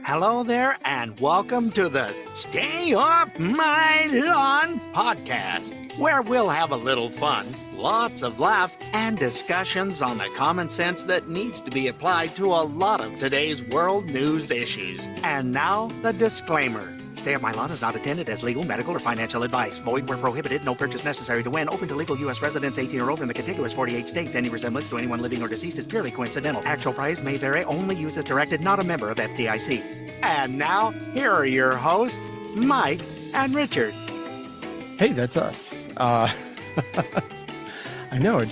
Hello there, and welcome to the Stay Off My Lawn podcast, where we'll have a little fun, lots of laughs, and discussions on the common sense that needs to be applied to a lot of today's world news issues. And now, the disclaimer. Stay Off My Lawn is not intended as legal, medical, or financial advice. Void where prohibited. No purchase necessary to win. Open to legal U.S. residents 18 or older in the contiguous 48 states. Any resemblance to anyone living or deceased is purely coincidental. Actual price may vary. Only use as directed. Not a member of FDIC. And now, here are your hosts, Mike and Richard. Hey, that's us. I know.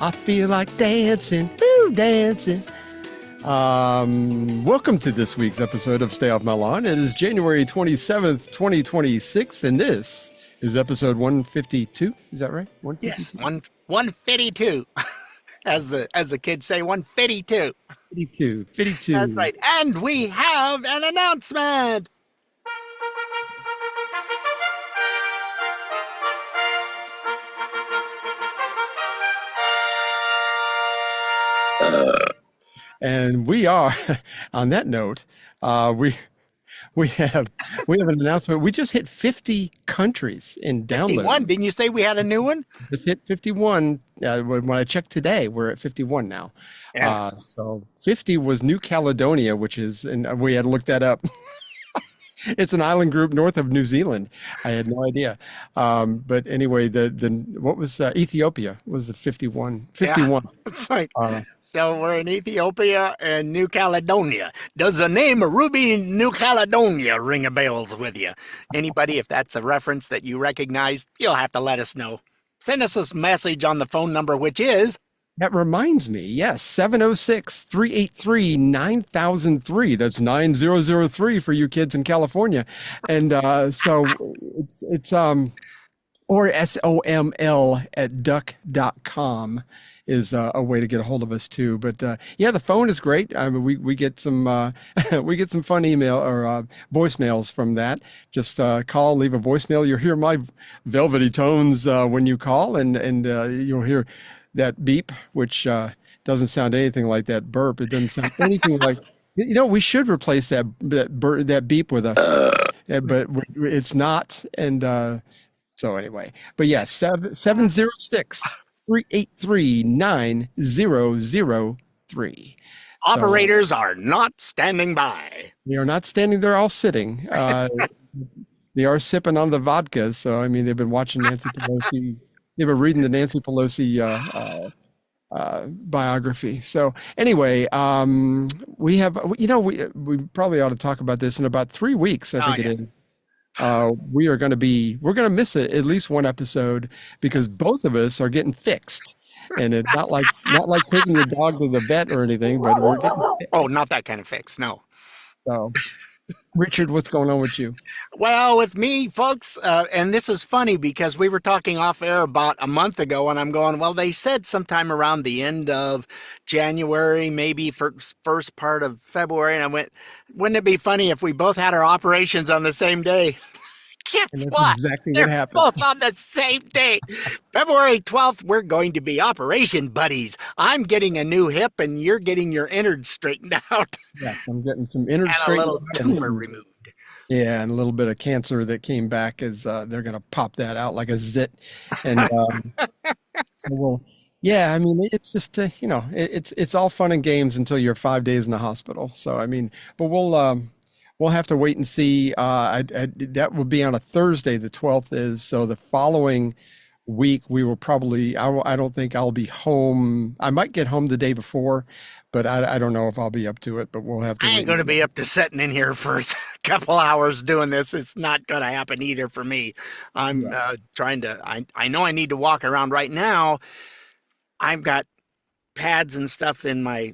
I feel like dancing. Woo, dancing. Welcome to this week's episode of Stay Off My Lawn. It is January 27th, 2026, and this is episode 152. Is that right? 152? Yes, 152. As the kids say, 152. 52. That's right. And we have an announcement. And we are, on that note, we have an announcement. We just hit 50 countries in download. 51? Didn't you say we had a new one? Just hit 51. When I checked today, we're at 51 now. Yeah. So 50 was New Caledonia, and we had to look that up. It's an island group north of New Zealand. I had no idea. But anyway, what was Ethiopia was the 51. Yeah, it's like... So we're in Ethiopia and New Caledonia. Does the name Ruby New Caledonia ring a bells with you? Anybody, if that's a reference that you recognize, you'll have to let us know. Send us a message on the phone number, which is... That reminds me, yes, 706-383-9003. That's 9003 for you kids in California. And so it's or SOML@duck.com is a way to get a hold of us too. But yeah, the phone is great. I mean, we get some fun email or voicemails from that. Just call, leave a voicemail. You'll hear my velvety tones when you call, and you'll hear that beep, which doesn't sound anything like that burp. It doesn't sound anything like. We should replace that beep with a, but it's not. And so anyway, but yeah, 706-383-9003. Operators are not standing by. They are not standing. They're all sitting. They are sipping on the vodka. So, I mean, they've been watching Nancy Pelosi. They've been reading the Nancy Pelosi biography. So anyway, we have, we probably ought to talk about this in about 3 weeks. I think it is. We're going to miss at least one episode because both of us are getting fixed, and it's not like taking your dog to the vet or anything, but we're getting fixed. Oh, not that kind of fix. No. So, Richard, what's going on with you? Well, with me, folks, and this is funny because we were talking off air about a month ago, and I'm going, well, they said sometime around the end of January, maybe first part of February, and I went, wouldn't it be funny if we both had our operations on the same day? Guess what? Exactly They're what happened. both on the same day. February 12th, we're going to be operation buddies. I'm getting a new hip, and you're getting your innards straightened out. Yeah, I'm getting some innards and straightened a little tumor removed. Yeah, and a little bit of cancer that came back is they're going to pop that out like a zit. And yeah, I mean, it's just, it's all fun and games until you're 5 days in the hospital. So, I mean, but we'll have to wait and see. That will be on a Thursday, the 12th is. So the following week, we will probably, I don't think I'll be home. I might get home the day before, but I don't know if I'll be up to it, but we'll have to. I ain't going to be up to sitting in here for a couple hours doing this. It's not going to happen either for me. I'm trying to, I know I need to walk around right now. I've got pads and stuff in my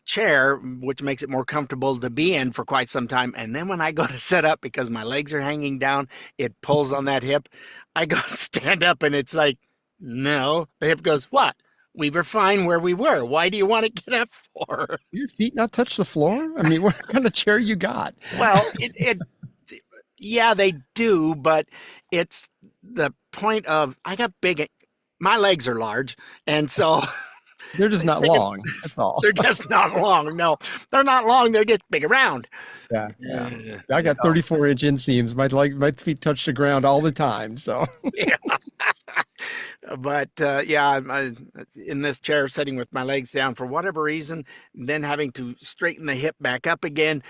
chair, which makes it more comfortable to be in for quite some time. And then when I go to sit up, because my legs are hanging down, it pulls on that hip. I go to stand up and it's like, no. The hip goes, what? We were fine where we were. Why do you want to get up for? Your feet not touch the floor? I mean, what kind of chair you got? Well, yeah, they do, but it's the point of, my legs are large. And so They're just not long. That's all. They're just not long. No, they're not long. They're just big around. Yeah. I got 34-inch inseams. My feet touch the ground all the time. So Yeah. But I'm in this chair sitting with my legs down for whatever reason, then having to straighten the hip back up again.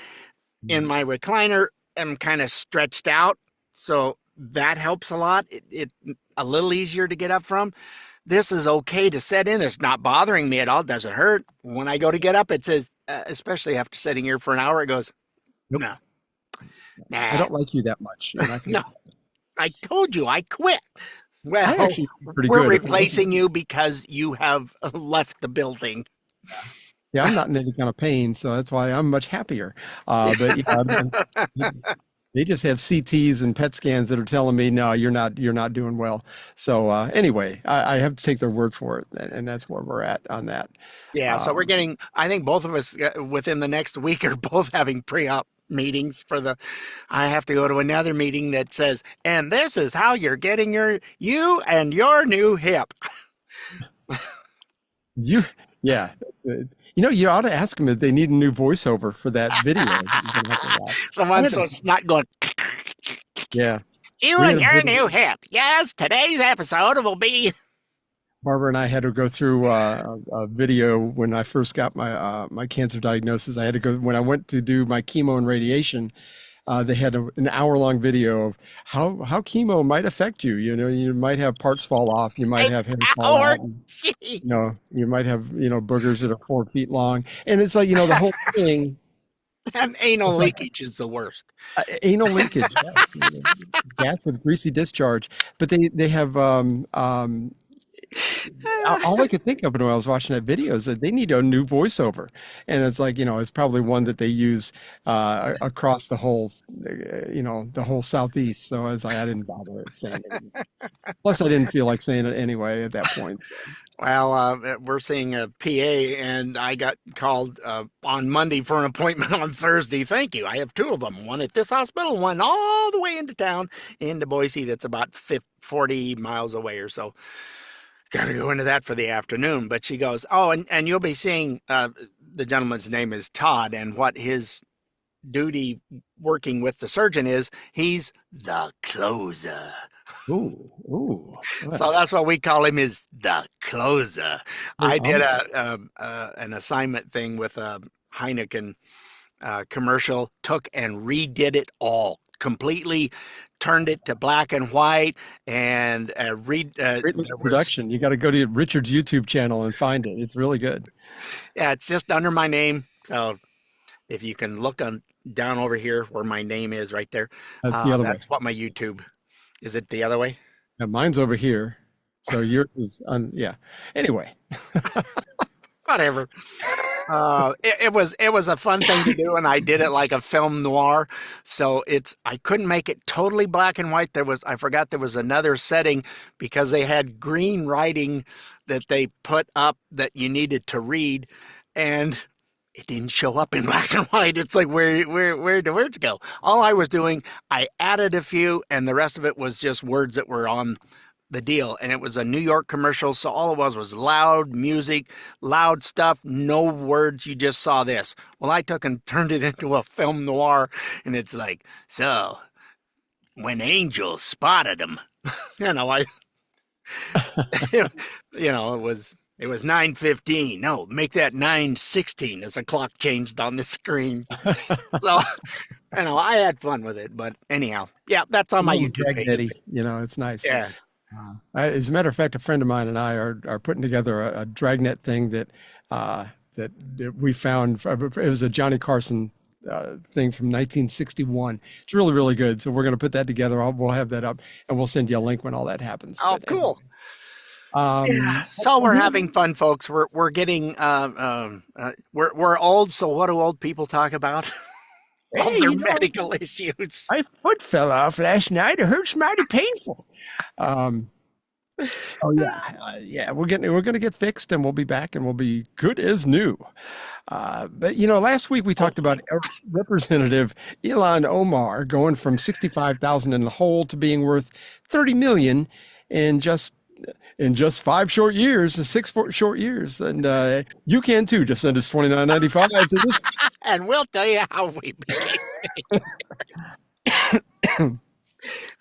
In my recliner, I'm kind of stretched out, so that helps a lot. It a little easier to get up from. This is okay to sit in. It's not bothering me at all. It doesn't hurt. When I go to get up, it says, especially after sitting here for an hour, it goes, Nope. no. I don't like you that much. No, I told you I quit. Well, pretty we're good. replacing you because you have left the building. Yeah, I'm not in any kind of pain, so that's why I'm much happier. But they just have CTs and PET scans that are telling me, no, you're not doing well. So anyway, I have to take their word for it, and that's where we're at on that. Yeah, so we're getting, I think both of us within the next week are both having pre-op meetings I have to go to another meeting that says, and this is how you're getting you and your new hip. Yeah. You ought to ask them if they need a new voiceover for that video. The one so it's not going. Yeah. You and your new hip. Yes, today's episode will be. Barbara and I had to go through a video when I first got my cancer diagnosis. I had to go when I went to do my chemo and radiation. They had an hour-long video of how chemo might affect you. You might have parts fall off. You might have hair fall out. You might have boogers that are 4 feet long. And it's like the whole thing. And anal leakage is the worst. Anal leakage, gas with greasy discharge. But they have. All I could think of when I was watching that video is that they need a new voiceover, and it's like it's probably one that they use across the whole the whole Southeast. So I didn't bother saying it. Plus, I didn't feel like saying it anyway at that point. Well, we're seeing a PA, and I got called on Monday for an appointment on Thursday. Thank you. I have 2 of them, one at this hospital, one all the way into town, into Boise, that's about 40 miles away or so. Got to go into that for the afternoon. But she goes, oh, and you'll be seeing, the gentleman's name is Todd, and what his duty working with the surgeon is, he's the closer. Ooh. So that's what we call him, is the closer. I did an assignment thing with a Heineken commercial, took and redid it all. Completely turned it to black and white and production. You got to go to Richard's YouTube channel and find it. It's really good. Yeah, it's just under my name. So if you can look down over here where my name is right there, that's the other way. That's what my YouTube is. It the other way? Yeah, mine's over here. So yours is yeah. Anyway, whatever. It was a fun thing to do, and I did it like a film noir. So I couldn't make it totally black and white. I forgot there was another setting because they had green writing that they put up that you needed to read, and it didn't show up in black and white. It's like, where the words go? All I was doing, I added a few, and the rest of it was just words that were on the deal. And it was a New York commercial, so all it was loud music, loud stuff, no words. You just saw this. Well, I took and turned it into a film noir, and it's like, so when Angel spotted him, it was 9:15. No, make that 9:16 as the clock changed on the screen. So, I had fun with it. But anyhow, yeah, that's on my YouTube page. It's nice. Yeah. As a matter of fact, a friend of mine and I are putting together a dragnet thing that we found. It was a Johnny Carson thing from 1961. It's really, really good. So we're going to put that together. We'll have that up, and we'll send you a link when all that happens. Oh, cool. So we're having fun, folks. We're getting we're old. So what do old people talk about? All their medical issues. My foot fell off last night. It hurts mighty painful. We're going to get fixed, and we'll be back, and we'll be good as new. But last week we talked about Representative Ilhan Omar going from $65,000 in the hole to being worth $30 million in just in just 6 short years. And you can too. Just send us $29.95 to this. And we'll tell you how we became.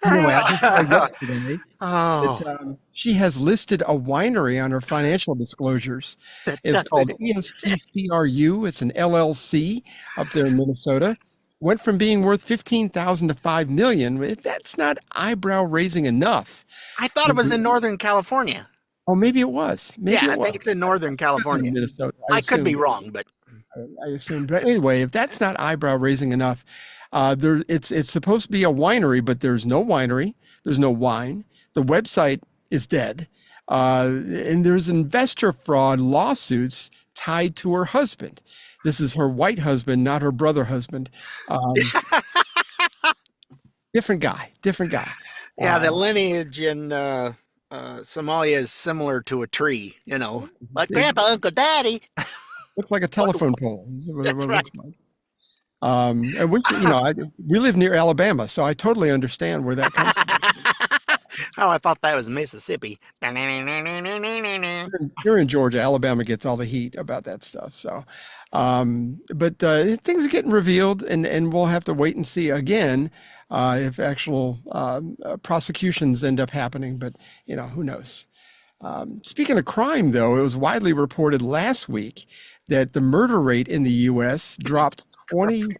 Anyway, I just saw yesterday Oh, that she has listed a winery on her financial disclosures. It's called ESTCRU. It's an LLC up there in Minnesota. Went from being worth 15,000 to 5 million. That's not eyebrow raising enough. I thought it was in Northern California. Oh, maybe it was. Maybe Yeah, it I was. think it's in Northern California. Minnesota. I could be wrong, but I assume. But anyway, if that's not eyebrow raising enough, it's supposed to be a winery, but there's no winery. There's no wine. The website is dead. And there's investor fraud lawsuits tied to her husband. This is her white husband, not her brother husband. Different guy. yeah, the lineage in Somalia is similar to a tree, like Grandpa, Uncle, Daddy. Looks like a telephone pole. That's right. Like. And we live near Alabama, so I totally understand where that comes from. Oh, I thought that was Mississippi. You're in Georgia. Alabama gets all the heat about that stuff. So, but things are getting revealed, and we'll have to wait and see again if actual prosecutions end up happening. But who knows? Speaking of crime, though, it was widely reported last week that the murder rate in the U.S. dropped 20%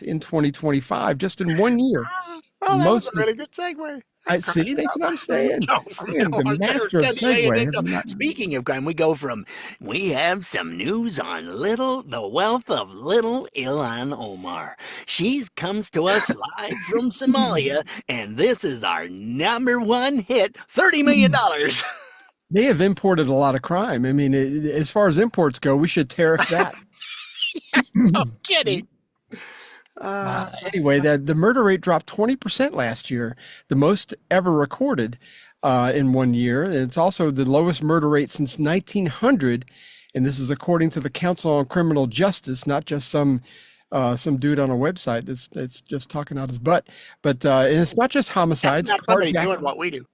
in 2025, just in 1 year. Oh, that was a really good segue. I see. That's what I'm saying. I am the master of segue. Speaking of crime, we have some news on the wealth of little Ilhan Omar. She comes to us live from Somalia, and this is our #1 hit, $30 million. They have imported a lot of crime. I mean, as far as imports go, we should tariff that. No kidding. Anyway, the murder rate dropped 20% last year, the most ever recorded in 1 year. It's also the lowest murder rate since 1900, and this is according to the Council on Criminal Justice, not just some dude on a website that's just talking out his butt. But and it's not just homicides. Not somebody doing what we do.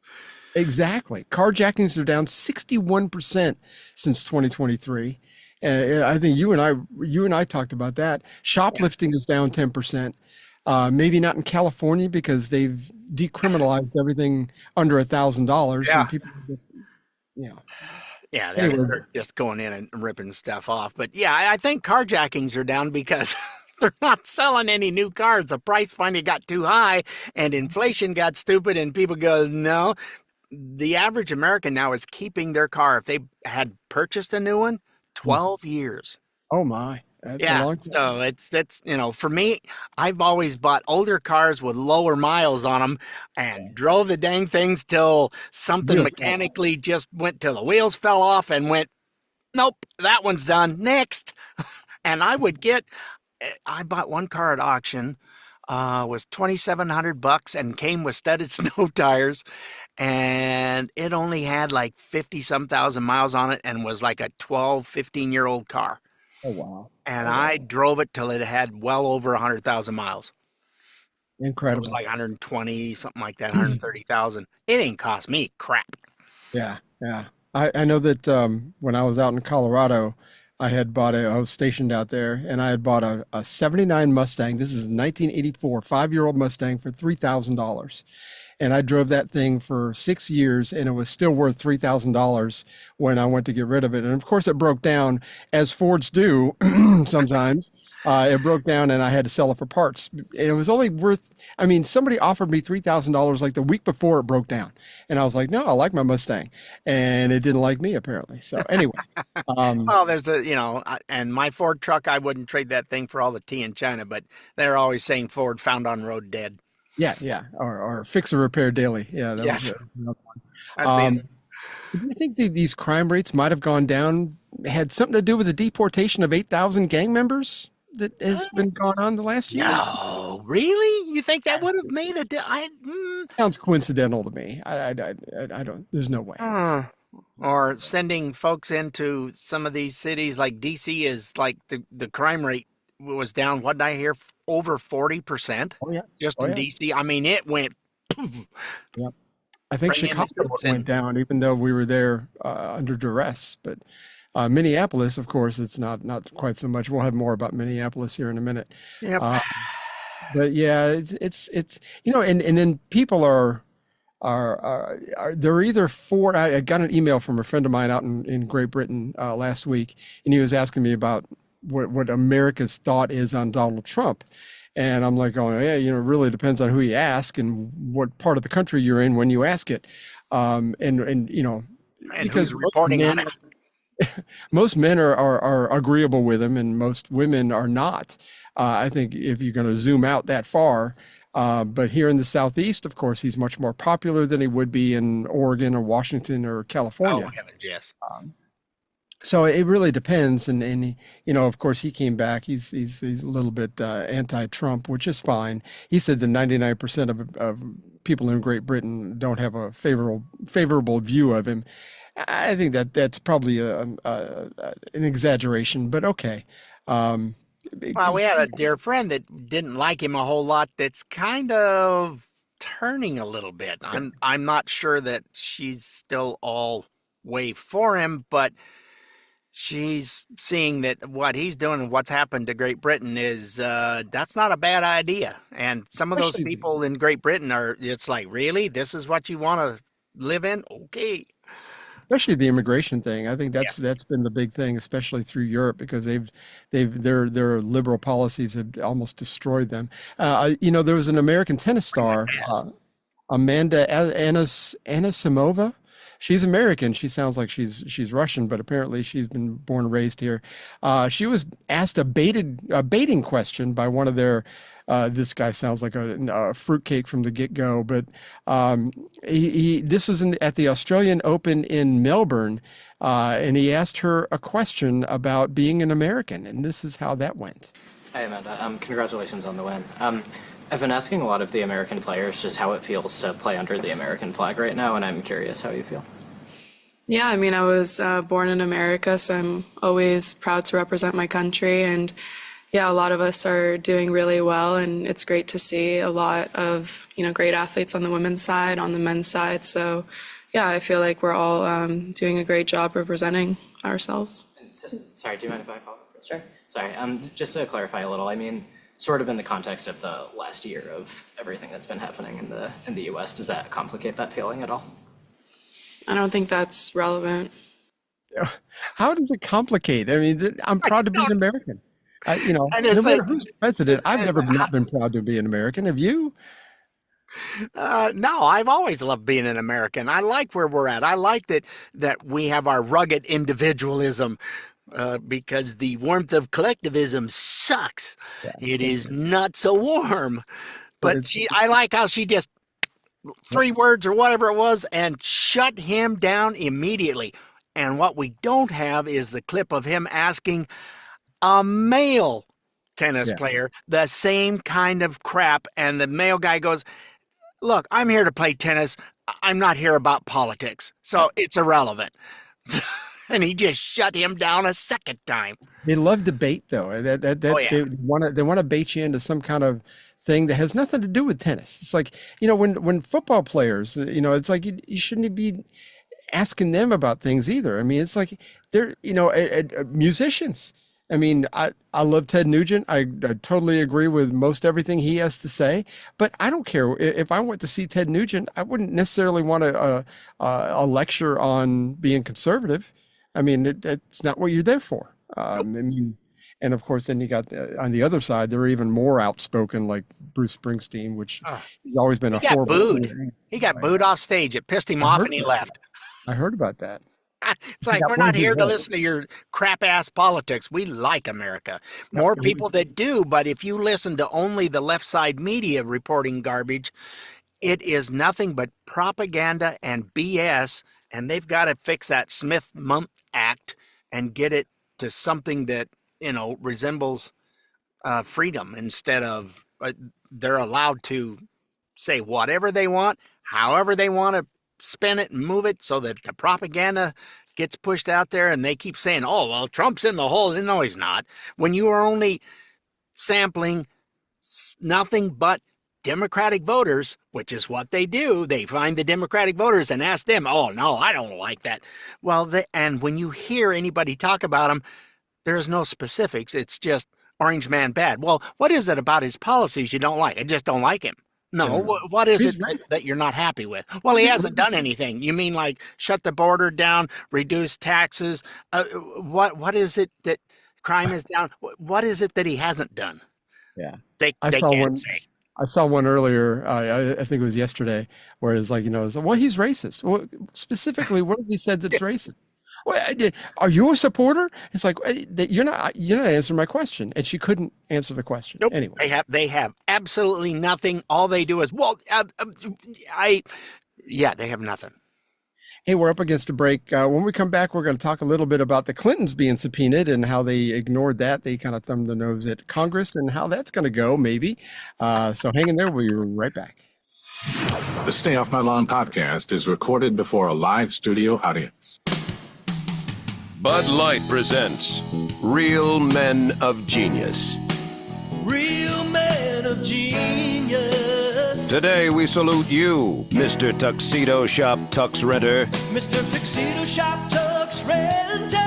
Exactly. Carjackings are down 61% since 2023. I think you and I talked about that. Shoplifting is down 10%. Maybe not in California because they've decriminalized everything under $1,000. Yeah. And people just, Yeah, they're just going in and ripping stuff off. But yeah, I think carjackings are down because they're not selling any new cars. The price finally got too high and inflation got stupid and people go, no. The average American now is keeping their car. If they had purchased a new one, 12 years. Oh my. That's a long time. So that's for me, I've always bought older cars with lower miles on them and drove the dang things till something mechanically just went till the wheels fell off and went, nope, that one's done. Next. And I bought one car at auction, was $2,700 and came with studded snow tires. And it only had like 50-some thousand miles on it and was like a 12, 15-year-old car. Oh, wow. And I drove it till it had well over 100,000 miles. Incredible. It was like 120, something like that, 130,000. It ain't cost me crap. Yeah. I know that when I was out in Colorado, I was stationed out there, and I had bought a 79 Mustang. This is a 1984 5-year-old Mustang for $3,000. And I drove that thing for 6 years, and it was still worth $3,000 when I went to get rid of it. And of course, it broke down, as Fords do sometimes. It broke down, and I had to sell it for parts. It was only worth, somebody offered me $3,000 like the week before it broke down. And I was like, no, I like my Mustang. And it didn't like me, apparently. So anyway. Well, there's and my Ford truck, I wouldn't trade that thing for all the tea in China, but they're always saying Ford found on road dead. Yeah, or fix or repair daily. Yeah, that was another one. Do you think these crime rates might have gone down, had something to do with the deportation of 8,000 gang members that has been going on the last year? No, really? You think that would have made Sounds coincidental to me. I don't. There's no way. Or sending folks into some of these cities like DC is like the crime rate was down. What did I hear? Over 40%. Oh yeah. Just in DC. It went. Yep. I think bring in the Chicago troops went and down, even though we were there under duress. But Minneapolis, of course, it's not quite so much. We'll have more about Minneapolis here in a minute. yep. Uh, but yeah, it's and then people are they're either for. I got an email from a friend of mine out in Great Britain last week, and he was asking me about what America's thought is on Donald Trump. And I'm like, oh yeah, it really depends on who you ask and what part of the country you're in when you ask it. And And because who's reporting on it? most men are agreeable with him, and most women are not. I think if you're going to zoom out that far, but here in the Southeast, of course, he's much more popular than he would be in Oregon or Washington or Oh California. heavens, yes. So it really depends, and of course, he came back. He's a little bit anti-Trump, which is fine. He said that 99% of people in Great Britain don't have a favorable view of him. I think that's probably an exaggeration, but okay. Well, we had a dear friend that didn't like him a whole lot. That's kind of turning a little bit. I'm not sure that she's still all way for him, but she's seeing that what he's doing and what's happened to Great Britain is that's not a bad idea. And some of those Especially, people in Great Britain it's like, really? This is what you want to live in? Okay. especially the immigration thing. I think Yes. that's been the big thing, especially through Europe, because their liberal policies have almost destroyed them. There was an American tennis star, Amanda Anisimova. She's American. She sounds like she's Russian, but apparently she's been born and raised here. She was asked a baiting question by one of their. This guy sounds like a fruitcake from the get-go, but this was at the Australian Open in Melbourne, and he asked her a question about being an American, and this is how that went. Hi, Amanda. Congratulations on the win. I've been asking a lot of the American players just how it feels to play under the American flag right now, and I'm curious how you feel. Yeah, I mean, I was born in America, so I'm always proud to represent my country. And yeah, a lot of us are doing really well, and it's great to see a lot of, great athletes on the women's side, on the men's side. So yeah, I feel like we're all doing a great job representing ourselves. Sorry, do you mind if I follow up? Sure. Sorry, just to clarify a little, I mean, sort of in the context of the last year of everything that's been happening in the U.S., does that complicate that feeling at all? I don't think that's relevant. How does it complicate? I mean, I'm proud to be an American. And No it's matter like, who's president, I've never not been proud to be an American. Have you? no, I've always loved being an American. I like where we're at. I like that we have our rugged individualism. Because the warmth of collectivism sucks. Yeah. It is not so warm. But it's- I like how she just 3 words or whatever it was and shut him down immediately. And what we don't have is the clip of him asking a male tennis Yeah. player the same kind of crap. And the male guy goes, look, I'm here to play tennis. I'm not here about politics. So it's irrelevant. And he just shut him down a second time. They love debate, though. Oh, yeah. They want to bait you into some kind of thing that has nothing to do with tennis. It's like, when football players, it's like you shouldn't be asking them about things either. I mean, it's like they're, musicians. I mean, I love Ted Nugent. I totally agree with most everything he has to say, but I don't care. If I went to see Ted Nugent, I wouldn't necessarily want a lecture on being conservative. I mean, it's not what you're there for. I mean, and of course, then you got on the other side, they're even more outspoken, like Bruce Springsteen, which has always been a He got horrible. booed. He got booed off stage. It pissed him off and he left. I heard about that. It's like, got we're not booed here to as well. listen to your crap ass politics. We like America. More people that do, but if you listen to only the left side media reporting garbage, it is nothing but propaganda and BS. And they've got to fix that Smith-Mundt Act and get it to something that, resembles freedom instead of they're allowed to say whatever they want, however they want to spin it and move it so that the propaganda gets pushed out there. And they keep saying, oh, well, Trump's in the hole. No, he's not. When you are only sampling nothing but Democratic voters, which is what they do. They find the Democratic voters and ask them, oh, no, I don't like that. Well, and when you hear anybody talk about them, there's no specifics. It's just orange man bad. Well, what is it about his policies you don't like? I just don't like him. No, what is it that you're not happy with? Well, he hasn't done anything. You mean like shut the border down, reduce taxes? What is it that crime is down? What is it that he hasn't done? Yeah. They can't say. I saw one earlier, I think it was yesterday, where it's like, well, he's racist. Well, specifically, what has he said that's racist? Well, are you a supporter? It's like, you're not answering my question. And she couldn't answer the question. Nope. Anyway. They have absolutely nothing. All they do is, they have nothing. Hey, we're up against a break. When we come back, we're going to talk a little bit about the Clintons being subpoenaed and how they ignored that. They kind of thumbed their nose at Congress and how that's going to go, maybe. So hang in there. We'll be right back. The Stay Off My Lawn podcast is recorded before a live studio audience. Bud Light presents Real Men of Genius. Real men of genius. Today we salute you, Mr. Tuxedo Shop Tux Renter. Mr. Tuxedo Shop Tux Renter.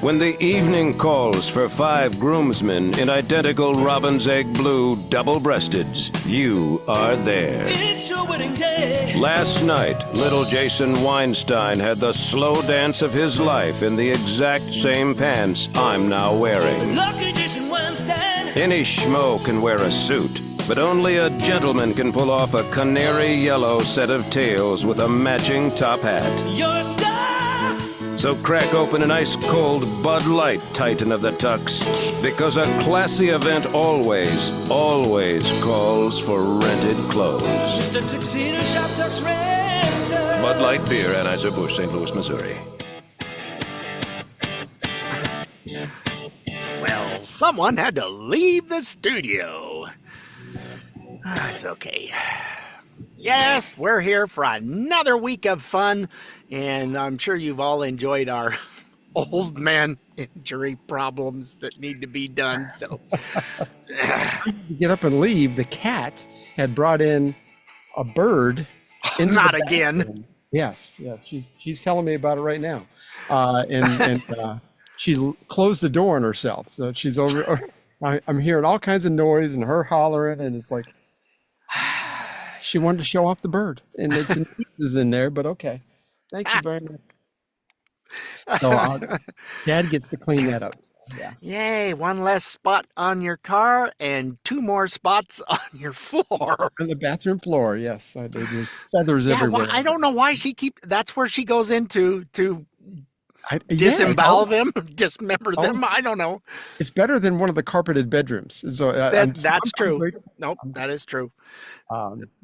When the evening calls for 5 groomsmen in identical robin's egg blue double-breasteds, you are there. It's your wedding day. Last night, little Jason Weinstein had the slow dance of his life in the exact same pants I'm now wearing. Lucky Jason Weinstein. Any schmo can wear a suit, but only a gentleman can pull off a canary yellow set of tails with a matching top hat. You're a star. So crack open an ice-cold Bud Light, Titan of the Tux, because a classy event always calls for rented clothes. Mr. Tuxedo Shop Tux Renter. Bud Light Beer, Anheuser-Busch, St. Louis, Missouri. Well, someone had to leave the studio. It's okay. Yes, we're here for another week of fun, and I'm sure you've all enjoyed our old man injury problems that need to be done. So, To get up and leave, the cat had brought in a bird. Not again. Yes, she's telling me about it right now, and she closed the door on herself. So she's over. I'm hearing all kinds of noise and her hollering, and it's like. She wanted to show off the bird, and it's in pieces in there, but okay. Thank you very much. So Dad gets to clean that up. Yeah. Yay, one less spot on your car and 2 more spots on your floor. On the bathroom floor, yes. There's feathers everywhere. Well, I don't know why that's where she goes into to disembowel them, dismember them. I don't know. It's better than one of the carpeted bedrooms. So that's true. Nope, that is true.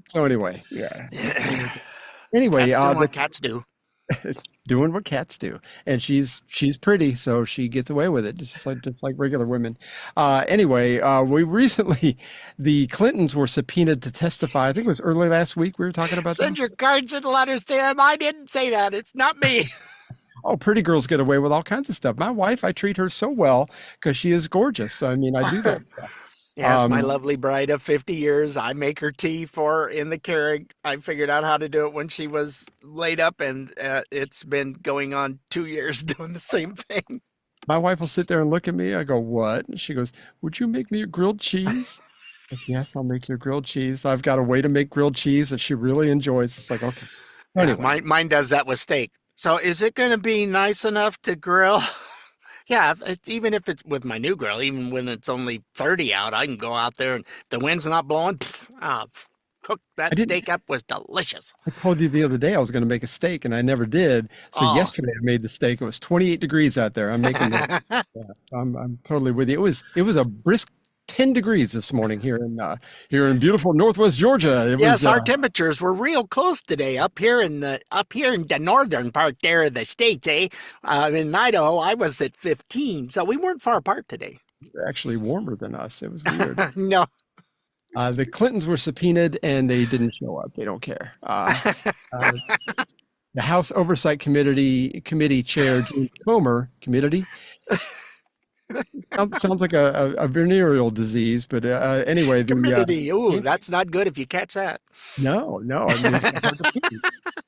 So anyway, yeah. Anyway, doing what cats do. Doing what cats do, and she's pretty, so she gets away with it, just like regular women. Anyway, we recently, the Clintons were subpoenaed to testify. I think it was early last week. We were talking about Send your cards and letters to him. I didn't say that. It's not me. Oh, pretty girls get away with all kinds of stuff. My wife, I treat her so well because she is gorgeous. I mean, I do that stuff. Yes, my lovely bride of 50 years. I make her tea for in the Keurig. I figured out how to do it when she was laid up, and it's been going on 2 years doing the same thing. My wife will sit there and look at me. I go, what? And she goes, would you make me a grilled cheese? It's like, yes, I'll make you a grilled cheese. I've got a way to make grilled cheese that she really enjoys. It's like, okay. Anyway. Mine does that with steak. So is it going to be nice enough to grill? Yeah, even if it's with my new grill, even when it's only 30 out, I can go out there and the wind's not blowing. Cook that steak up was delicious. I told you the other day I was going to make a steak, and I never did. So yesterday I made the steak. It was 28 degrees out there. I'm making it. Yeah, I'm totally with you. It was a brisk 10 degrees this morning here in beautiful Northwest Georgia. Our temperatures were real close today up here in the northern part there of the state. In Idaho, I was at 15, so we weren't far apart today. Actually warmer than us. It was weird. No. The Clintons were subpoenaed and they didn't show up. They don't care. The House Oversight Committee Chair James Comer Sounds like a venereal disease, but anyway, Community. Ooh, that's not good if you catch that. no, I mean, it's hard to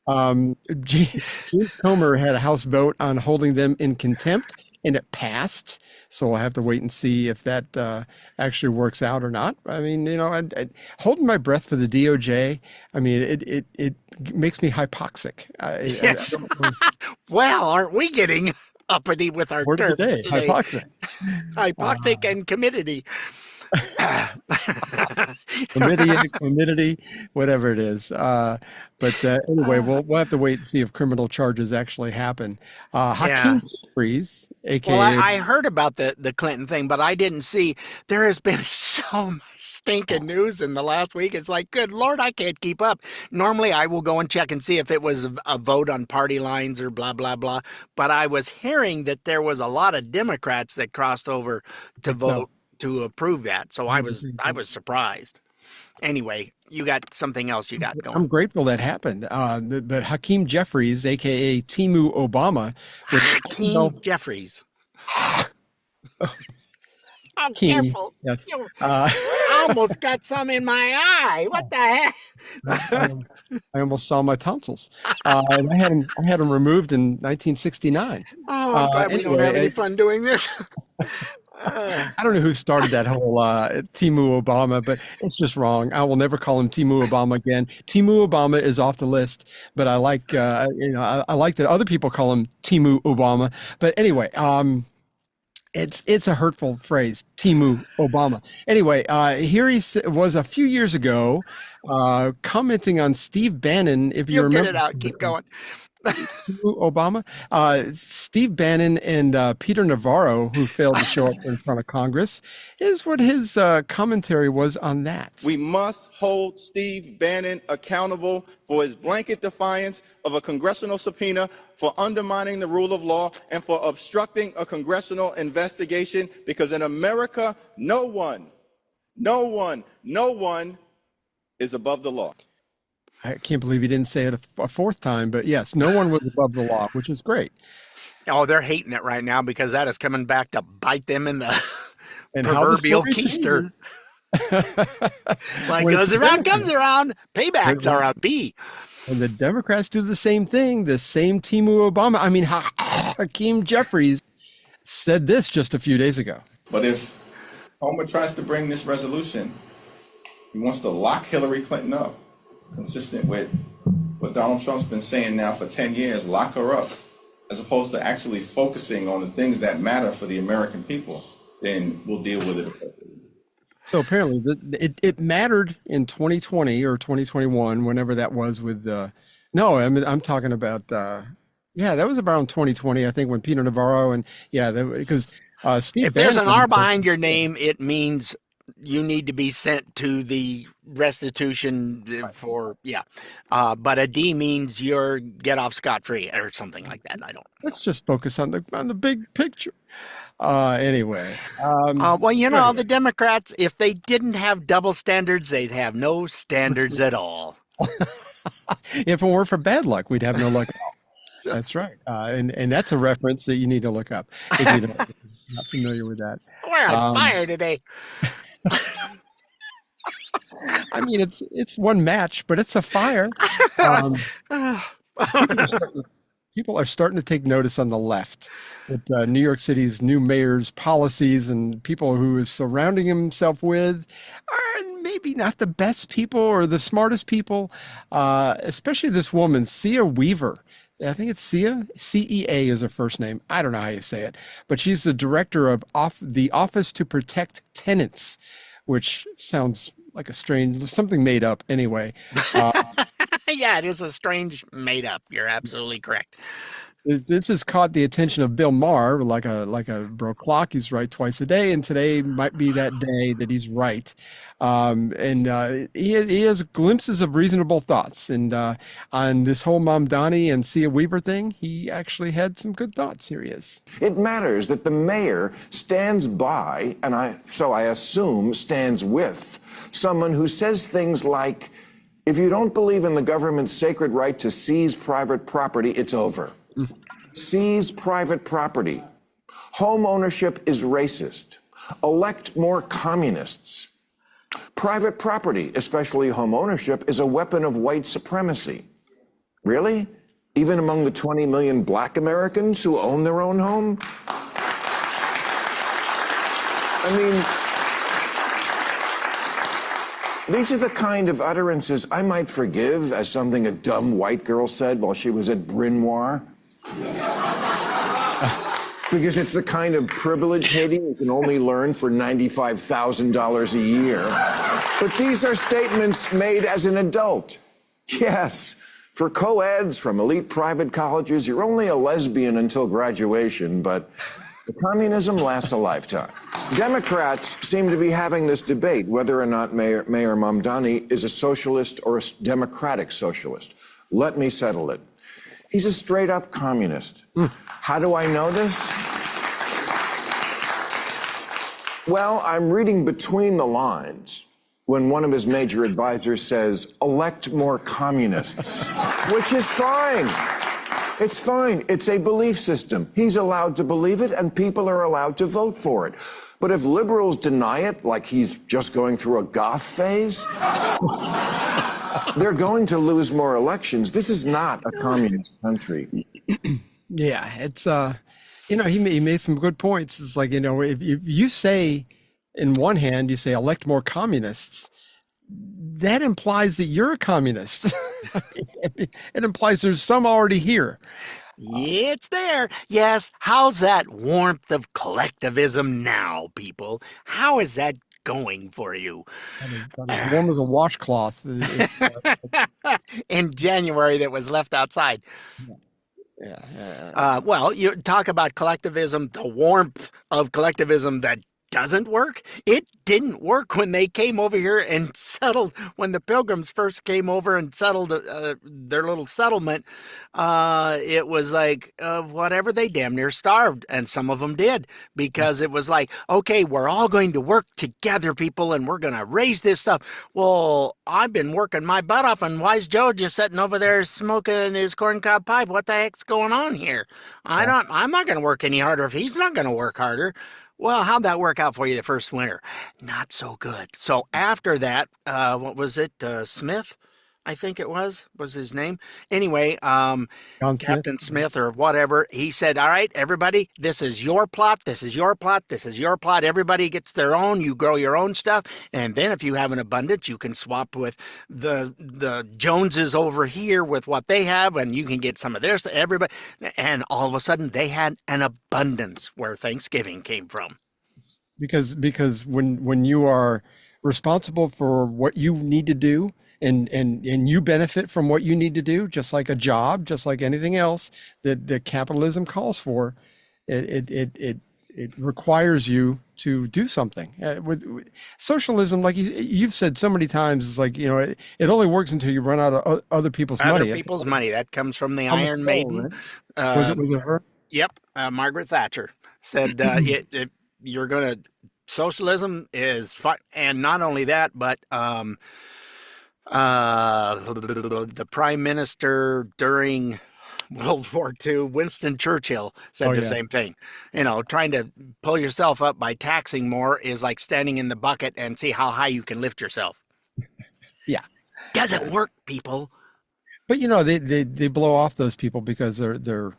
prove. James Comer had a House vote on holding them in contempt, and it passed. So I'll have to wait and see if that actually works out or not. I mean, I holding my breath for the DOJ. I mean, it makes me hypoxic. Yes. Well, aren't we getting uppity with our Word of the terms day, today? hypoxic. Hypoxic and committee. Humidity, whatever it is. But anyway, we'll have to wait and see if criminal charges actually happen. Hakeem Jeffries, aka Well, I heard about the Clinton thing, but I didn't see. There has been so much stinking news in the last week. It's like, good Lord, I can't keep up. Normally, I will go and check and see if it was a vote on party lines or blah, blah, blah. But I was hearing that there was a lot of Democrats that crossed over to vote to approve that. So I was surprised. Anyway, you got something else you got going. I'm grateful that happened. But Hakeem Jeffries, aka Timu Obama, which Hakeem Jeffries. I'm King, careful. yes. I almost got some in my eye. What the heck? I almost saw my tonsils. And I had them removed in 1969. Oh, I'm glad we don't have any fun doing this. I don't know who started that whole Timu Obama, but it's just wrong. I will never call him Timu Obama again. Timu Obama is off the list, but I like I like that other people call him Timu Obama. But anyway, it's a hurtful phrase, Timu Obama. Anyway, here he was a few years ago commenting on Steve Bannon. If you remember, get it out. Keep going. Obama, Steve Bannon and Peter Navarro, who failed to show up in front of Congress, is what his commentary was on that. We must hold Steve Bannon accountable for his blanket defiance of a congressional subpoena, for undermining the rule of law, and for obstructing a congressional investigation, because in America, no one is above the law. I can't believe he didn't say it a fourth time, but yes, no one was above the law, which is great. Oh, they're hating it right now because that is coming back to bite them in the And proverbial keister. What goes around comes around. Paybacks are a B. And the Democrats do the same thing, the same Timu Obama. I mean, Hakeem Jeffries said this just a few days ago. But if Homer tries to bring this resolution, he wants to lock Hillary Clinton up, consistent with what Donald Trump's been saying now for 10 years, lock her up, as opposed to actually focusing on the things that matter for the American people, then we'll deal with it. So apparently it mattered in 2020 or 2021, whenever that was with, I'm talking about, that was around 2020, I think, when Peter Navarro and because Steve. If there's an R behind your name, it means you need to be sent to the restitution for, but a D means you're get off scot-free or something like that. I don't know. Let's just focus on the big picture. Anyway. The Democrats, if they didn't have double standards, they'd have no standards at all. If it weren't for bad luck, we'd have no luck at all. That's right. And that's a reference that you need to look up if you're not familiar with that. We're on fire today. I mean, it's one match, but it's a fire. People are starting to take notice on the left that New York City's new mayor's policies and people who is surrounding himself with are maybe not the best people or the smartest people, especially this woman, Cia Weaver. I think it's Cia. CEA is her first name. I don't know how you say it, but she's the director of the Office to Protect Tenants, which sounds like something made up anyway. Yeah, it is a strange made up. You're absolutely correct. This has caught the attention of Bill Maher, like a broke clock. He's right twice a day, and today might be that day that he's right. He has glimpses of reasonable thoughts. And on this whole Mamdani and Cia Weaver thing, he actually had some good thoughts. Here he is. It matters that the mayor stands by, and I assume stands with, someone who says things like, if you don't believe in the government's sacred right to seize private property, it's over. Seize private property. Home ownership is racist. Elect more communists. Private property, especially home ownership, is a weapon of white supremacy. Really? Even among the 20 million black Americans who own their own home? I mean, these are the kind of utterances I might forgive as something a dumb white girl said while she was at Bryn Mawr. Because it's the kind of privilege hating you can only learn for $95,000 a year. But these are statements made as an adult. Yes, for co-eds from elite private colleges, you're only a lesbian until graduation, but communism lasts a lifetime. Democrats seem to be having this debate whether or not Mayor Mamdani is a socialist or a democratic socialist. Let me settle it. He's a straight-up communist. How do I know this? Well, I'm reading between the lines when one of his major advisors says, elect more communists, which is fine. It's fine. It's a belief system. He's allowed to believe it, and people are allowed to vote for it. But if liberals deny it, like he's just going through a goth phase, they're going to lose more elections. This is not a communist country. Yeah, it's he made some good points. It's like, if you say, in one hand, you say elect more communists, that implies that you're a communist. It implies there's some already here. It's there. Yes. How's that warmth of collectivism now, people? How is that going for you? As warm as a washcloth. In January that was left outside. Yeah. Well, you talk about collectivism, the warmth of collectivism that doesn't work. It didn't work when they came over here and settled, when the Pilgrims first came over and settled their little settlement. It was like whatever, they damn near starved, and some of them did, because it was like, okay, we're all going to work together, people, and we're going to raise this stuff. Well, I've been working my butt off, and why's Joe just sitting over there smoking his corncob pipe? What the heck's going on here? I'm not going to work any harder if he's not going to work harder. Well, how'd that work out for you the first winter? Not so good. So after that, what was it? Smith, I think it was his name. Anyway, Captain Smith or whatever, he said, all right, everybody, this is your plot. This is your plot. This is your plot. Everybody gets their own. You grow your own stuff. And then if you have an abundance, you can swap with the Joneses over here with what they have, and you can get some of theirs to everybody. And all of a sudden they had an abundance where Thanksgiving came from. Because when you are responsible for what you need to do, and you benefit from what you need to do, just like a job, just like anything else that capitalism calls for, it requires you to do something. With socialism, like you've said so many times, it's like, it only works until you run out of other people's money. Other people's money. That comes from the Iron Maiden. Right? Was it her? Yep. Margaret Thatcher said you're going to, socialism is fun. And not only that, but the prime minister during World War II, Winston Churchill, said the same thing. Trying to pull yourself up by taxing more is like standing in the bucket and see how high you can lift yourself. Yeah. Doesn't work, people. But they blow off those people because they're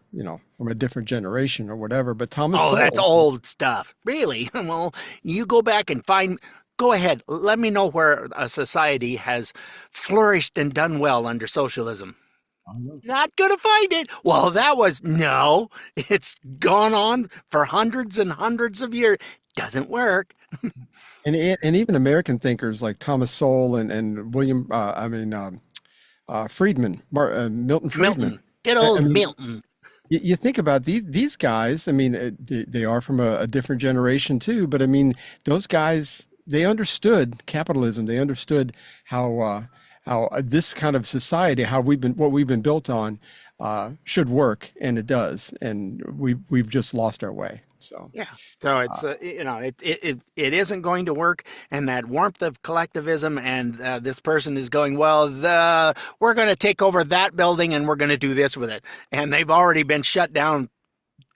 from a different generation or whatever. But Thomas Sowell, that's old stuff. Really? Well, you go back and go ahead. Let me know where a society has flourished and done well under socialism. Not going to find it. Well, it's gone on for hundreds and hundreds of years. Doesn't work. and even American thinkers like Thomas Sowell and William, Friedman, Milton Friedman. Milton. Good old Milton. You think about these guys. They are from a different generation too. But those guys, they understood capitalism. They understood how this kind of society, what we've been built on, should work, and it does. And we've just lost our way. So yeah. So it's it isn't going to work, and that warmth of collectivism, and this person is going, well, we're going to take over that building and we're going to do this with it, and they've already been shut down.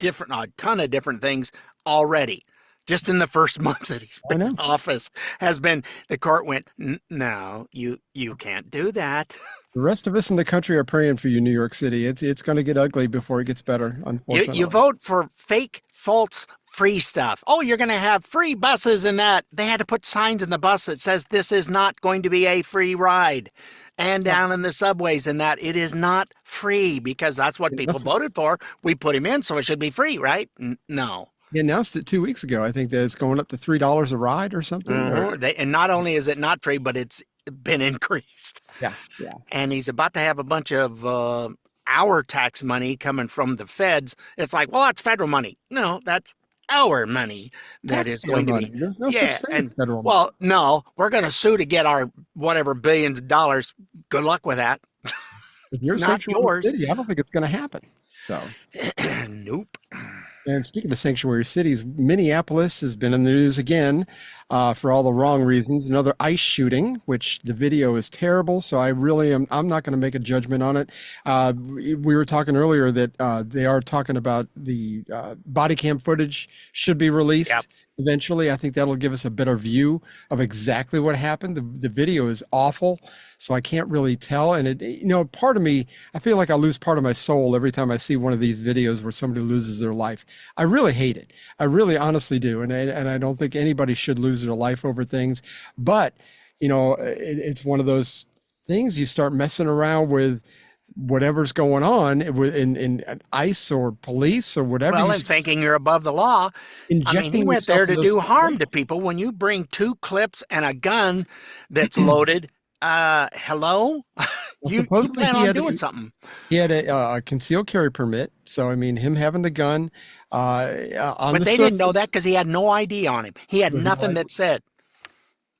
A ton of different things already. Just in the first month that he's been I know. in office, the court went, no, you can't do that. The rest of us in the country are praying for you, New York City. It's going to get ugly before it gets better, unfortunately. You vote for fake, false, free stuff. Oh, you're going to have free buses and that. They had to put signs in the bus that says this is not going to be a free ride. And down in the subways and that it is not free because that's what people voted for. We put him in, so it should be free, right? No. He announced it 2 weeks ago. I think that it's going up to $3 a ride or something. And not only is it not free, but it's been increased. Yeah. And he's about to have a bunch of our tax money coming from the feds. It's like, well, that's federal money. No, that's our money that is going to be. There's no such thing as federal money. Well, no, we're going to sue to get our whatever billions of dollars. Good luck with that. It's not yours. City, I don't think it's going to happen. So, nope. And speaking of sanctuary cities, Minneapolis has been in the news again for all the wrong reasons. Another ICE shooting, which the video is terrible. So I'm not going to make a judgment on it. We were talking earlier that they are talking about the body cam footage should be released. Yep. Eventually, I think that'll give us a better view of exactly what happened. The video is awful, so I can't really tell. And part of me, I feel like I lose part of my soul every time I see one of these videos where somebody loses their life. I really hate it. I really honestly do. And I don't think anybody should lose their life over things. But, it's one of those things you start messing around with whatever's going on in ICE or police or whatever. Well, and thinking you're above the law. I mean, he went there to do harm to people. When you bring 2 clips and a gun that's loaded, hello? You plan on doing something. He had a concealed carry permit. So, I mean, him having the gun. But they didn't know that because he had no ID on him. He had nothing that said.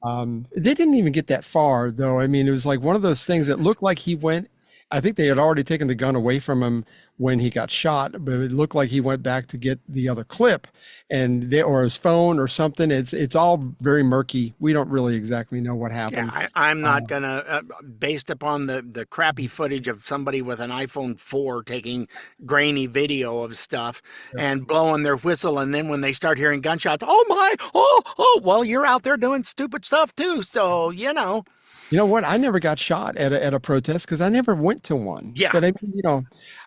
They didn't even get that far, though. I mean, it was like one of those things that looked like he went. I think they had already taken the gun away from him when he got shot, but it looked like he went back to get the other clip or his phone or something. It's all very murky. We don't really exactly know what happened. Yeah, I'm not gonna, based upon the crappy footage of somebody with an iPhone 4 taking grainy video of stuff and blowing their whistle, and then when they start hearing gunshots, well, you're out there doing stupid stuff too, so You know what? I never got shot at a protest because I never went to one. Yeah. But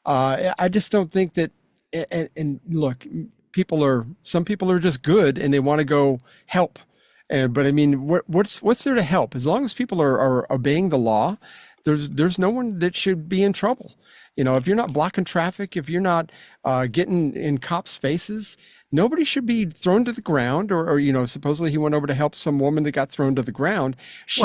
I just don't think that. And look, some people are just good and they want to go help. But I mean, what's there to help? As long as people are obeying the law, there's no one that should be in trouble. If you're not blocking traffic, if you're not getting in cops' faces, nobody should be thrown to the ground or supposedly he went over to help some woman that got thrown to the ground. She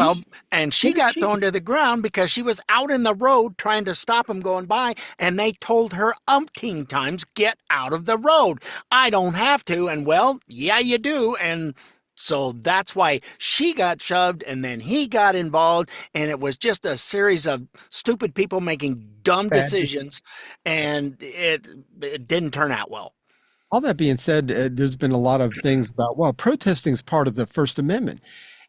got thrown to the ground because she was out in the road trying to stop him going by, and they told her umpteen times, get out of the road. I don't have to. And well, yeah, you do. And so that's why she got shoved and then he got involved, and it was just a series of stupid people making dumb decisions, and it didn't turn out well. All that being said, there's been a lot of things about, protesting is part of the First Amendment.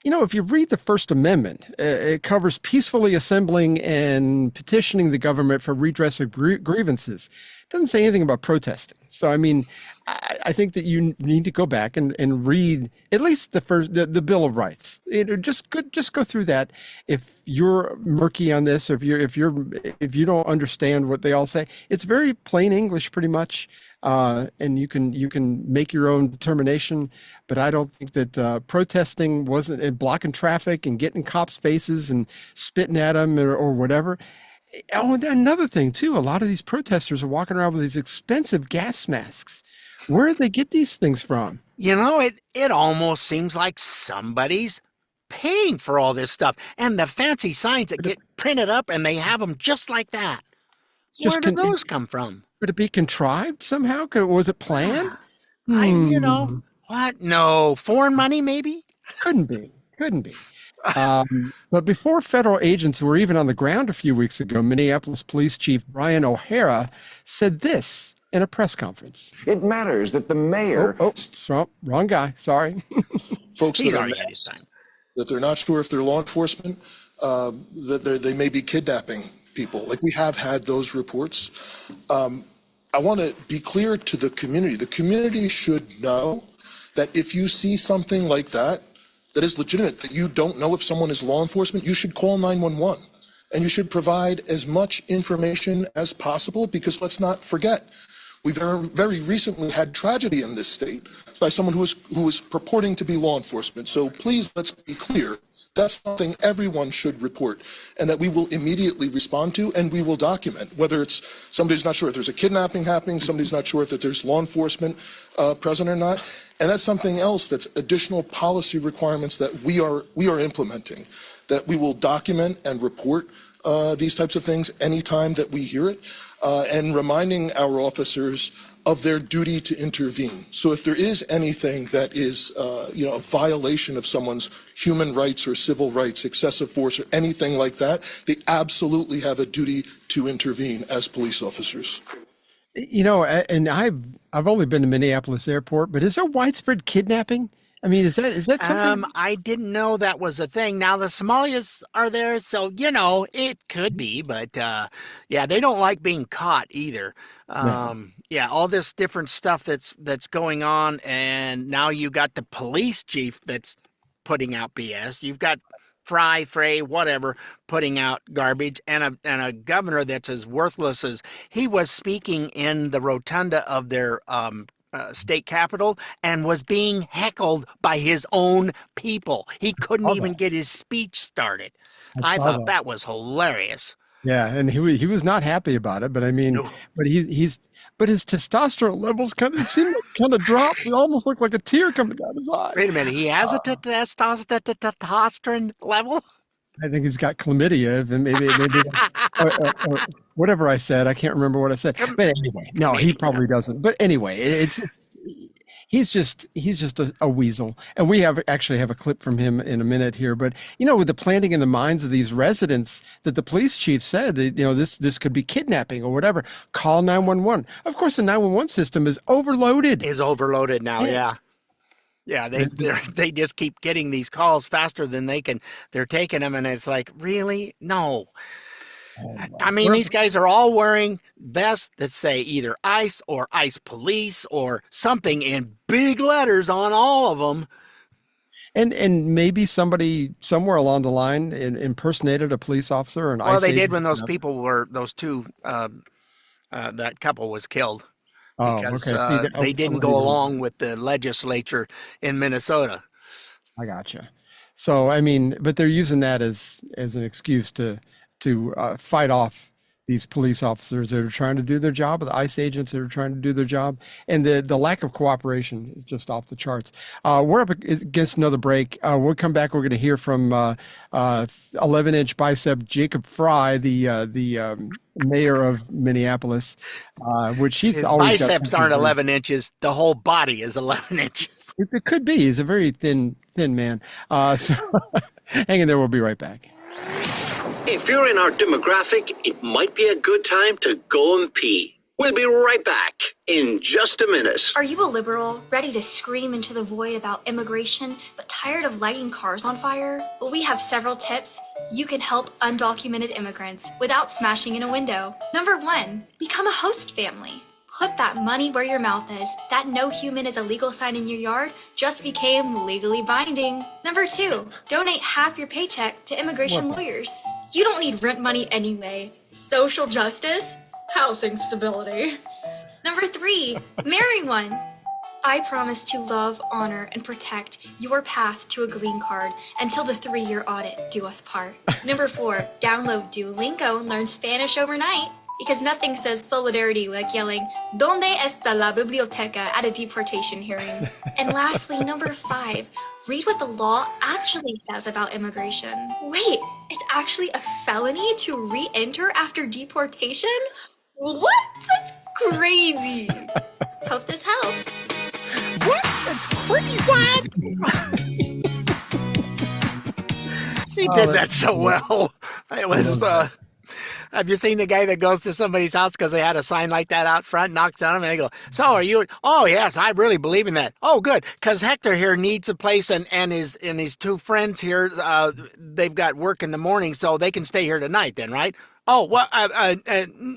If you read the First Amendment, it covers peacefully assembling and petitioning the government for redress of grievances. It doesn't say anything about protesting. So, I mean, I think that you need to go back and read at least the Bill of Rights. Just go through that. If you're murky on this, or if you don't understand what they all say, it's very plain English, pretty much. And you can make your own determination, but I don't think that protesting wasn't blocking traffic and getting cops' faces and spitting at them or whatever. Oh, and another thing too, a lot of these protesters are walking around with these expensive gas masks. Where did they get these things from? It almost seems like somebody's paying for all this stuff, and the fancy signs that get printed up, and they have them just like that. Where did those come from? Could it be contrived somehow? Was it planned? What? No, foreign money maybe? Couldn't be. But before federal agents were even on the ground a few weeks ago, Minneapolis Police Chief Brian O'Hara said this in a press conference. It matters that the mayor... Wrong guy. Sorry. Folks that they're not sure if they're law enforcement, that they may be kidnapping people. Like, we have had those reports. I want to be clear to the community. The community should know that if you see something like that is legitimate, that you don't know if someone is law enforcement, you should call 911. And you should provide as much information as possible, because let's not forget, we very recently had tragedy in this state by someone who was purporting to be law enforcement. So please, let's be clear. That's something everyone should report, and that we will immediately respond to, and we will document, whether it's somebody's not sure if there's a kidnapping happening, somebody's not sure if there's law enforcement present or not. And that's something else, that's additional policy requirements that we are implementing, that we will document and report these types of things anytime that we hear it, and reminding our officers of their duty to intervene. So if there is anything that is, a violation of someone's human rights or civil rights, excessive force or anything like that, they absolutely have a duty to intervene as police officers. And I've only been to Minneapolis airport, but is there widespread kidnapping? I mean, is that something? I didn't know that was a thing. Now the Somalis are there, so it could be, but they don't like being caught either. All this different stuff that's going on, and now you got the police chief that's putting out BS. You've got Frey, whatever, putting out garbage, and a governor that's as worthless as he was speaking in the rotunda of their state capitol and was being heckled by his own people. He couldn't even get his speech started. I thought that was hilarious. Yeah, and he was not happy about it, but I mean, no. But but his testosterone levels kind of dropped. He almost looked like a tear coming down his eye. Wait a minute, he has a testosterone level? I think he's got chlamydia, and maybe or whatever I said. I can't remember what I said. But anyway, no, he probably doesn't. But anyway, he's just a weasel. And we actually have a clip from him in a minute here. But with the planting in the minds of these residents that the police chief said that this could be kidnapping or whatever, call 911. Of course, the 911 system is overloaded. Is overloaded now, yeah. Yeah, they just keep getting these calls faster than they're taking them, and it's like, really? No. I mean, these guys are all wearing vests that say either ICE or ICE police or something in big letters on all of them. And maybe somebody somewhere along the line impersonated a police officer or an ICE agent. Well, they did when those two, that couple was killed. Because they didn't go along with the legislature in Minnesota. I gotcha. So, I mean, but they're using that as an excuse to fight off these police officers that are trying to do their job, or the ICE agents that are trying to do their job. And the lack of cooperation is just off the charts. We're up against another break. We'll come back. We're going to hear from 11-inch bicep Jacob Frey, the mayor of Minneapolis, which he's his always biceps aren't 11 inches. The whole body is 11 inches. It could be. He's a very thin man. So hang in there. We'll be right back. If you're in our demographic, it might be a good time to go and pee. We'll be right back in just a minute. Are you a liberal, ready to scream into the void about immigration, but tired of lighting cars on fire? Well, we have several tips you can help undocumented immigrants without smashing in a window. Number 1, become a host family. Put that money where your mouth is. That no human is illegal sign in your yard just became legally binding. Number 2, donate half your paycheck to immigration lawyers. You don't need rent money anyway. Social justice, housing stability. Number 3, marry one. I promise to love, honor, and protect your path to a green card until the 3-year audit do us part. Number 4, download Duolingo and learn Spanish overnight. Because nothing says solidarity like yelling, "Donde está la biblioteca?" at a deportation hearing. And lastly, number 5, read what the law actually says about immigration. Wait, it's actually a felony to re-enter after deportation? What? That's crazy. Hope this helps. What? That's crazy. What? She did that so well. It was have you seen the guy that goes to somebody's house because they had a sign like that out front, knocks on them, and they go, "So are you?" "Oh, yes, I really believe in that." "Oh, good, because Hector here needs a place, and his 2 friends here, they've got work in the morning, so they can stay here tonight then, right?" "Oh, well,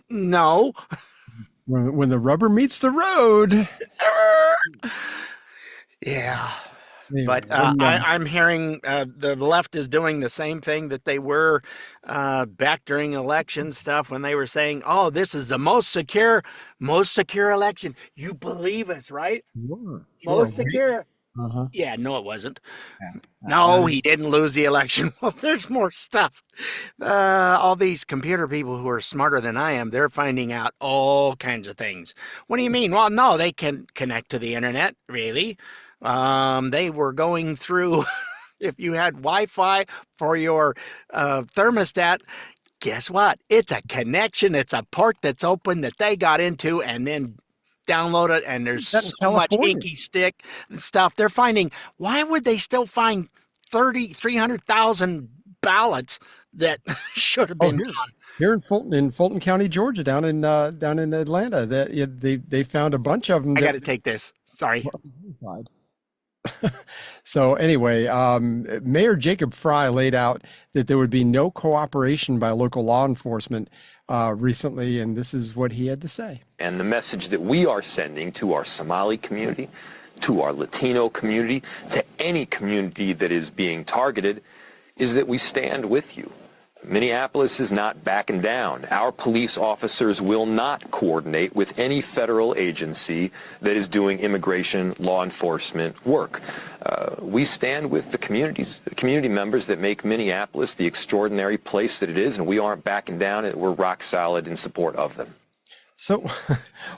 no." When the rubber meets the road. Yeah. Anyway, But I'm hearing the left is doing the same thing that they were back during election stuff when they were saying, "Oh, this is the most secure election." You believe us, right? Sure. Most secure. Uh-huh. Yeah, no, it wasn't. Yeah. No, he didn't lose the election. Well, there's more stuff. All these computer people who are smarter than I am, they're finding out all kinds of things. What do you mean? Well, no, they can connect to the internet, really. They were going through, if you had Wi-Fi for your thermostat, guess what? It's a connection. It's a port that's open that they got into and then download it, and there's so much inky stick and stuff. They're finding, why would they still find 300,000 ballots that should have been gone? Here in Fulton County, Georgia, down in Atlanta, they found a bunch of them. I got to take this. Sorry. So anyway, Mayor Jacob Fry laid out that there would be no cooperation by local law enforcement recently, and this is what he had to say. And the message that we are sending to our Somali community, to our Latino community, to any community that is being targeted, is that we stand with you. Minneapolis is not backing down. Our police officers will not coordinate with any federal agency that is doing immigration law enforcement work. We stand with the community members that make Minneapolis the extraordinary place that it is, and we aren't backing down. We're rock solid in support of them. So,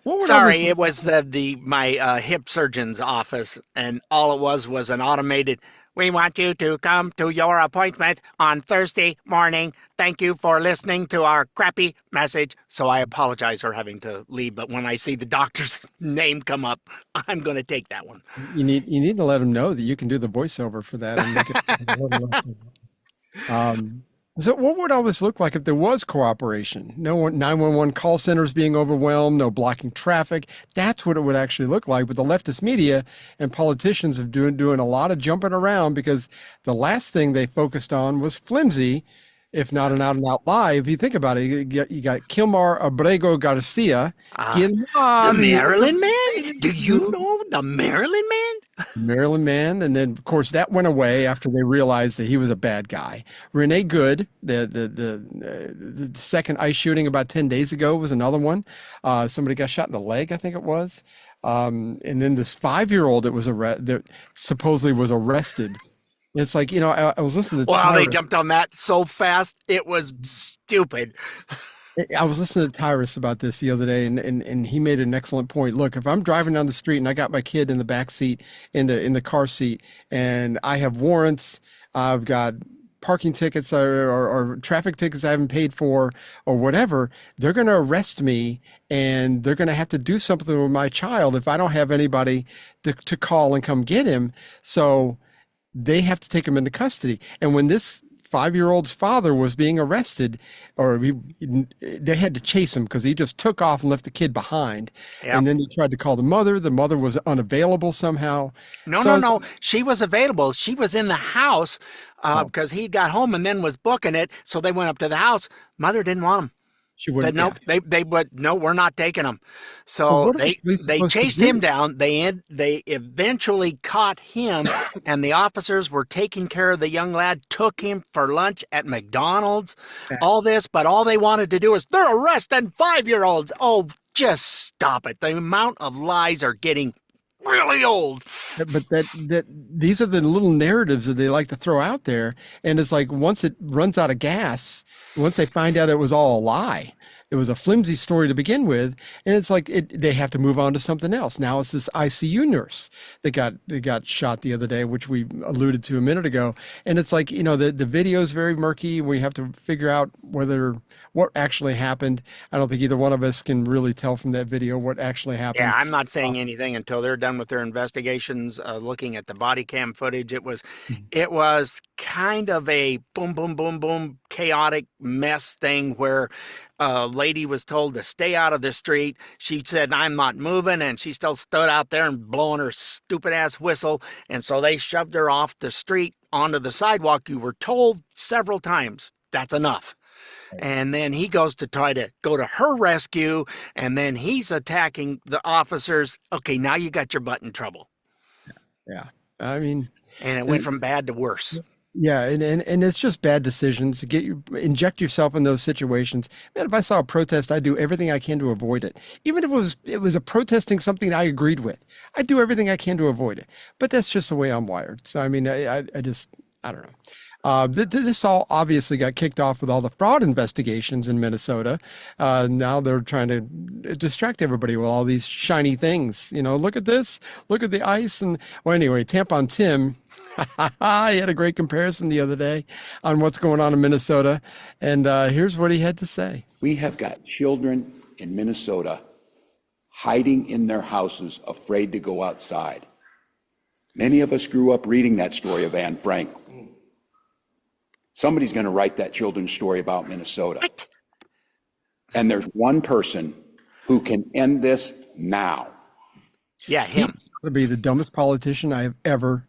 what were Sorry, it was my hip surgeon's office, and all it was an automated. We want you to come to your appointment on Thursday morning. Thank you for listening to our crappy message. So I apologize for having to leave, but when I see the doctor's name come up, I'm going to take that one. You need to let them know that you can do the voiceover for that. And so what would all this look like if there was cooperation? No 911 call centers being overwhelmed, no blocking traffic. That's what it would actually look like. But the leftist media and politicians have doing a lot of jumping around because the last thing they focused on was flimsy, if not an out-and-out lie. If you think about it, you got Kilmar Abrego Garcia. The Maryland man? Do you know the Maryland man? Maryland man, and then of course that went away after they realized that he was a bad guy. Renee Good, the second ICE shooting about 10 days ago was another one. Somebody got shot in the leg, I think it was. And then this 5-year-old that supposedly was arrested. It's like, I was listening to Wow, they jumped on that so fast. It was stupid. I was listening to Tyrus about this the other day, and he made an excellent point. Look, if I'm driving down the street and I got my kid in the back seat, in the car seat, and I have warrants, I've got parking tickets or traffic tickets I haven't paid for or whatever, they're going to arrest me, and they're going to have to do something with my child if I don't have anybody to call and come get him. So they have to take him into custody. And when this 5-year-old's father was being arrested, or they had to chase him because he just took off and left the kid behind. Yep. And then they tried to call the mother. The mother was unavailable somehow. No. She was available. She was in the house because he got home and then was booking it. So they went up to the house. Mother didn't want him. She wouldn't. Nope. They would. No, we're not taking him. So they chased him down. They eventually caught him, and the officers were taking care of the young lad. Took him for lunch at McDonald's. Okay. All this, but all they wanted to do is they're arresting 5-year-olds. Oh, just stop it! The amount of lies are getting really old. But that these are the little narratives that they like to throw out there, and it's like once it runs out of gas, once they find out it was all a lie, it was a flimsy story to begin with, and it's like they have to move on to something else. Now it's this ICU nurse that got shot the other day, which we alluded to a minute ago, and it's like the video is very murky. We have to figure out what actually happened. I don't think either one of us can really tell from that video what actually happened. Yeah, I'm not saying anything until they're done with their investigations, looking at the body cam footage. It was kind of a boom, boom, boom, boom, chaotic mess thing where a lady was told to stay out of the street. She said, "I'm not moving," and she still stood out there and blowing her stupid ass whistle. And so they shoved her off the street onto the sidewalk. You were told several times, that's enough. And then he goes to try to go to her rescue, and then he's attacking the officers. Okay, now you got your butt in trouble. Yeah. I mean, and it went from bad to worse. Yeah, and it's just bad decisions. Inject yourself in those situations. Man, if I saw a protest, I'd do everything I can to avoid it. Even if it was a protesting something I agreed with, I'd do everything I can to avoid it. But that's just the way I'm wired. So I mean, I don't know. This all obviously got kicked off with all the fraud investigations in Minnesota. Now they're trying to distract everybody with all these shiny things. Look at this, look at the ice. And well, anyway, Tampon Tim, he had a great comparison the other day on what's going on in Minnesota. And here's what he had to say. We have got children in Minnesota hiding in their houses, afraid to go outside. Many of us grew up reading that story of Anne Frank. Somebody's going to write that children's story about Minnesota. What? And there's one person who can end this now. Yeah, him. He's going to be the dumbest politician I have ever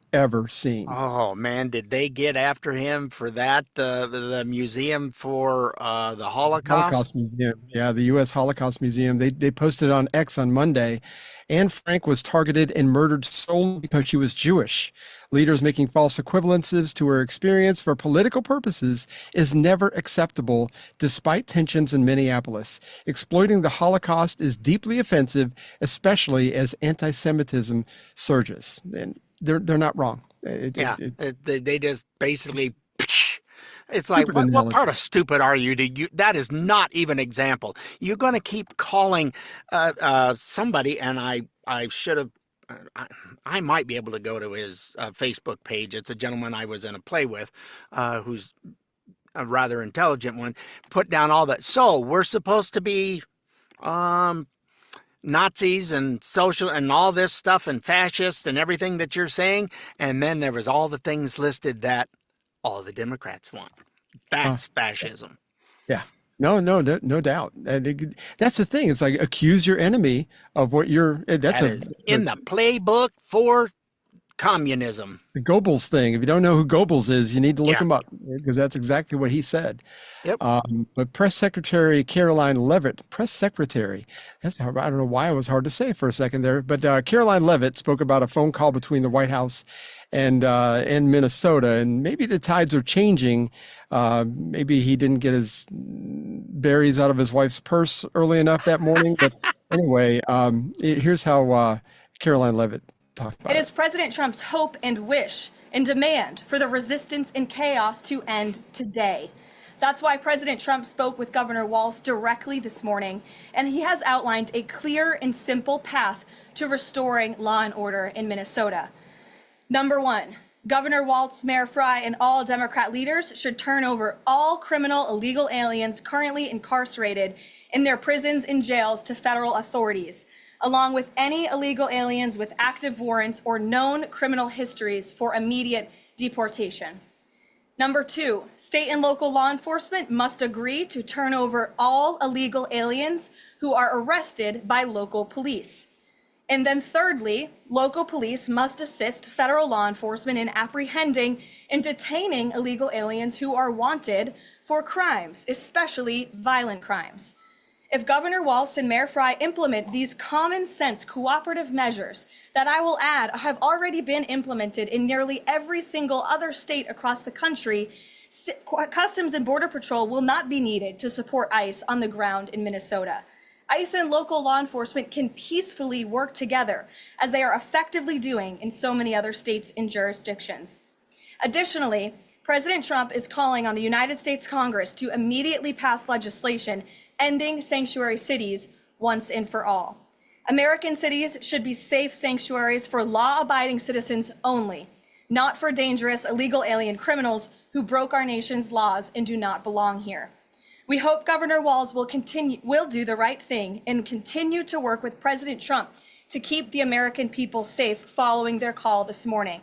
seen. Oh, man, did they get after him for that? The museum for the Holocaust? Museum. Yeah, the U.S. Holocaust Museum. They posted on X on Monday. Anne Frank was targeted and murdered solely because she was Jewish. Leaders making false equivalences to her experience for political purposes is never acceptable, despite tensions in Minneapolis. Exploiting the Holocaust is deeply offensive, especially as anti-Semitism surges. And they're not wrong. They just basically. It's like, what part of stupid are you? That is not even an example. You're going to keep calling somebody, and I should have. I might be able to go to his Facebook page. It's a gentleman I was in a play with, who's a rather intelligent one. Put down all that. So we're supposed to be Nazis and social and all this stuff and fascist and everything that you're saying. And then there was all the things listed that all the Democrats want. That's fascism. Yeah. No doubt. That's the thing. It's like accuse your enemy of what you're. That's in the playbook for communism. The Goebbels thing. If you don't know who Goebbels is, you need to look him up, because that's exactly what he said. Yep. But Press Secretary Caroline Leavitt, I don't know why it was hard to say for a second there, but Caroline Leavitt spoke about a phone call between the White House and Minnesota, and maybe the tides are changing. Maybe he didn't get his berries out of his wife's purse early enough that morning. But anyway, here's how Caroline Leavitt talked about it. It is President Trump's hope and wish and demand for the resistance and chaos to end today. That's why President Trump spoke with Governor Walz directly this morning, and he has outlined a clear and simple path to restoring law and order in Minnesota. Number one, Governor Walz, Mayor Frey, and all Democrat leaders should turn over all criminal illegal aliens currently incarcerated in their prisons and jails to federal authorities, along with any illegal aliens with active warrants or known criminal histories for immediate deportation. Number two, state and local law enforcement must agree to turn over all illegal aliens who are arrested by local police. And then thirdly, local police must assist federal law enforcement in apprehending and detaining illegal aliens who are wanted for crimes, especially violent crimes. If Governor Walz and Mayor Frey implement these common sense cooperative measures that I will add have already been implemented in nearly every single other state across the country, Customs and Border Patrol will not be needed to support ICE on the ground in Minnesota. ICE and local law enforcement can peacefully work together, as they are effectively doing in so many other states and jurisdictions. Additionally, President Trump is calling on the United States Congress to immediately pass legislation ending sanctuary cities once and for all. American cities should be safe sanctuaries for law-abiding citizens only, not for dangerous illegal alien criminals who broke our nation's laws and do not belong here. We hope Governor Walz will do the right thing and continue to work with President Trump to keep the American people safe following their call this morning.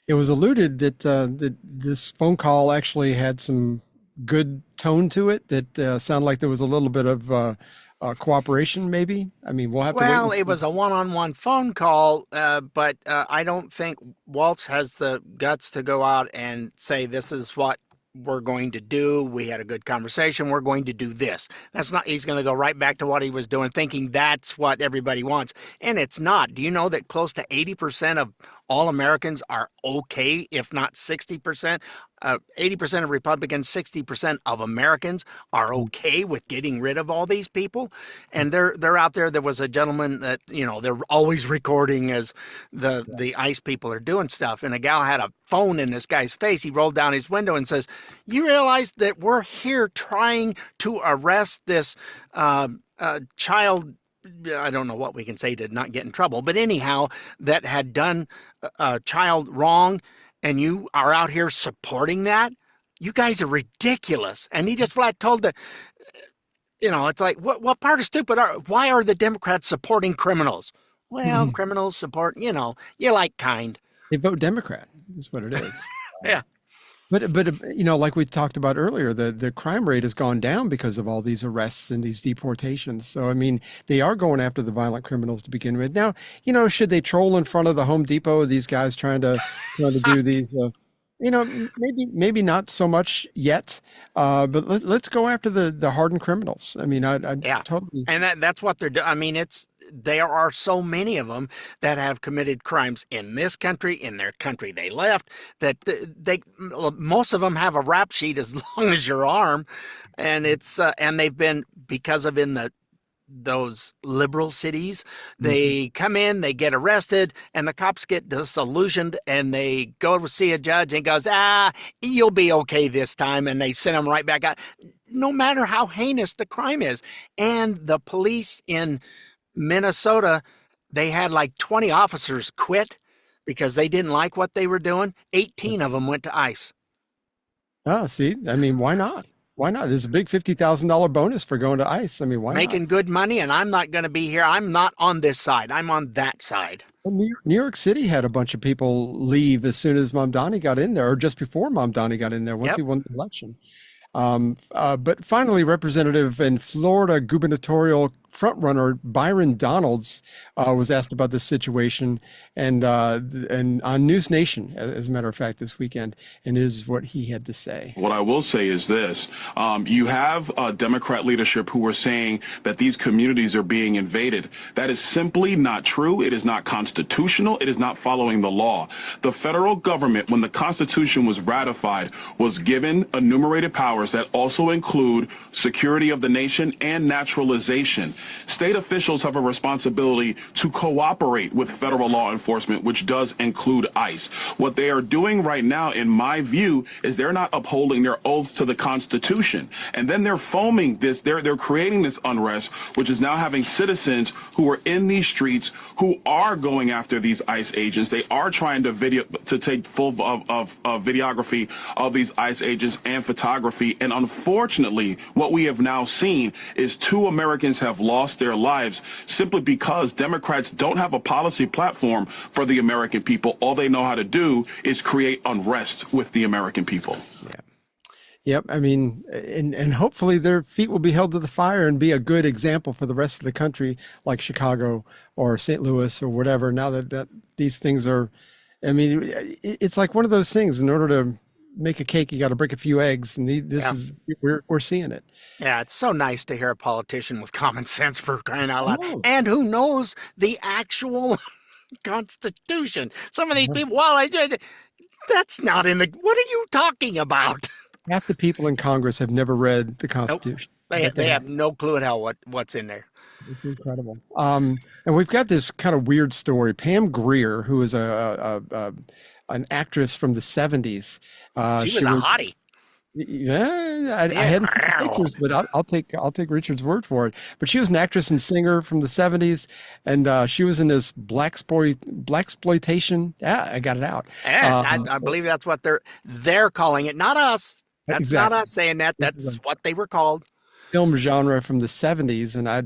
It was alluded that this phone call actually had some good tone to it, that sounded like there was a little bit of cooperation, maybe. I mean, we'll have to wait. Well, it was a one-on-one phone call, but I don't think Walz has the guts to go out and say this is what we're going to do. We had a good conversation. We're going to do this. That's not, he's going to go right back to what he was doing, thinking that's what everybody wants. And it's not. Do you know that close to 80% of all Americans are okay, if not 60%? 80% of Republicans, 60% of Americans are okay with getting rid of all these people. And they're out there. There was a gentleman that, they're always recording as the ICE people are doing stuff. And a gal had a phone in this guy's face. He rolled down his window and says, "You realize that we're here trying to arrest this child," I don't know what we can say to not get in trouble, but anyhow, that had done a child wrong, and you are out here supporting that? You guys are ridiculous. And he just flat told the, it's like, what part of stupid why are the Democrats supporting criminals? Well, criminals support, you like kind. They vote Democrat, is what it is. Yeah. But like we talked about earlier, the crime rate has gone down because of all these arrests and these deportations. So, I mean, they are going after the violent criminals to begin with. Now, should they troll in front of the Home Depot, these guys trying to do these, maybe not so much yet, but let's go after the hardened criminals. I mean, I totally. And that's what they're doing. I mean, there are so many of them that have committed crimes in this country, in their country they left, that most of them have a rap sheet as long as your arm. And and they've been, because of those liberal cities, they come in, they get arrested, and the cops get disillusioned, and they go to see a judge and goes, you'll be okay this time. And they send them right back out, no matter how heinous the crime is. And the police in Minnesota, they had like 20 officers quit because they didn't like what they were doing. 18 of them went to ICE. Oh, see, I mean, why not? Why not? There's a big $50,000 bonus for going to ICE. I mean, why Making good money, and I'm not going to be here. I'm not on this side. I'm on that side. Well, New York City had a bunch of people leave as soon as Mamdani got in there, or just before Mamdani got in there, once he won the election. But finally, Representative and Florida gubernatorial frontrunner Byron Donalds was asked about this situation, and on News Nation, as a matter of fact, this weekend, and this is what he had to say. What I will say is this: you have Democrat leadership who are saying that these communities are being invaded. That is simply not true. It is not constitutional. It is not following the law. The federal government, when the Constitution was ratified, was given enumerated powers that also include security of the nation and naturalization. State officials have a responsibility to cooperate with federal law enforcement, which does include ICE. What they are doing right now, in my view, is they're not upholding their oaths to the Constitution. And then they're foaming this, they're creating this unrest, which is now having citizens who are in these streets who are going after these ICE agents. They are trying to take full videography of these ICE agents and photography. And unfortunately, what we have now seen is 2 Americans have lost their lives simply because Democrats don't have a policy platform for the American people. All they know how to do is create unrest with the American people. Yeah. Yep. I mean, and hopefully their feet will be held to the fire and be a good example for the rest of the country, like Chicago or St. Louis or whatever. Now that these things are, I mean, it's like one of those things. In order to make a cake, you got to break a few eggs, and we're seeing it. Yeah, it's so nice to hear a politician with common sense, for crying out loud, and who knows the actual Constitution. Some of these people, that's not in the. What are you talking about? Half the people in Congress have never read the Constitution. Nope. They have no clue at hell what's in there. It's incredible. And we've got this kind of weird story. Pam Grier, who is an actress from the 70s. She was a hottie. Yeah, I hadn't seen the pictures, but I'll take Richard's word for it. But she was an actress and singer from the 70s, and she was in this blaxploitation. Yeah, I got it out. I believe that's what they're calling it, not us. That's exactly. Not us saying that. That's what they were called. Film genre from the 70s, and I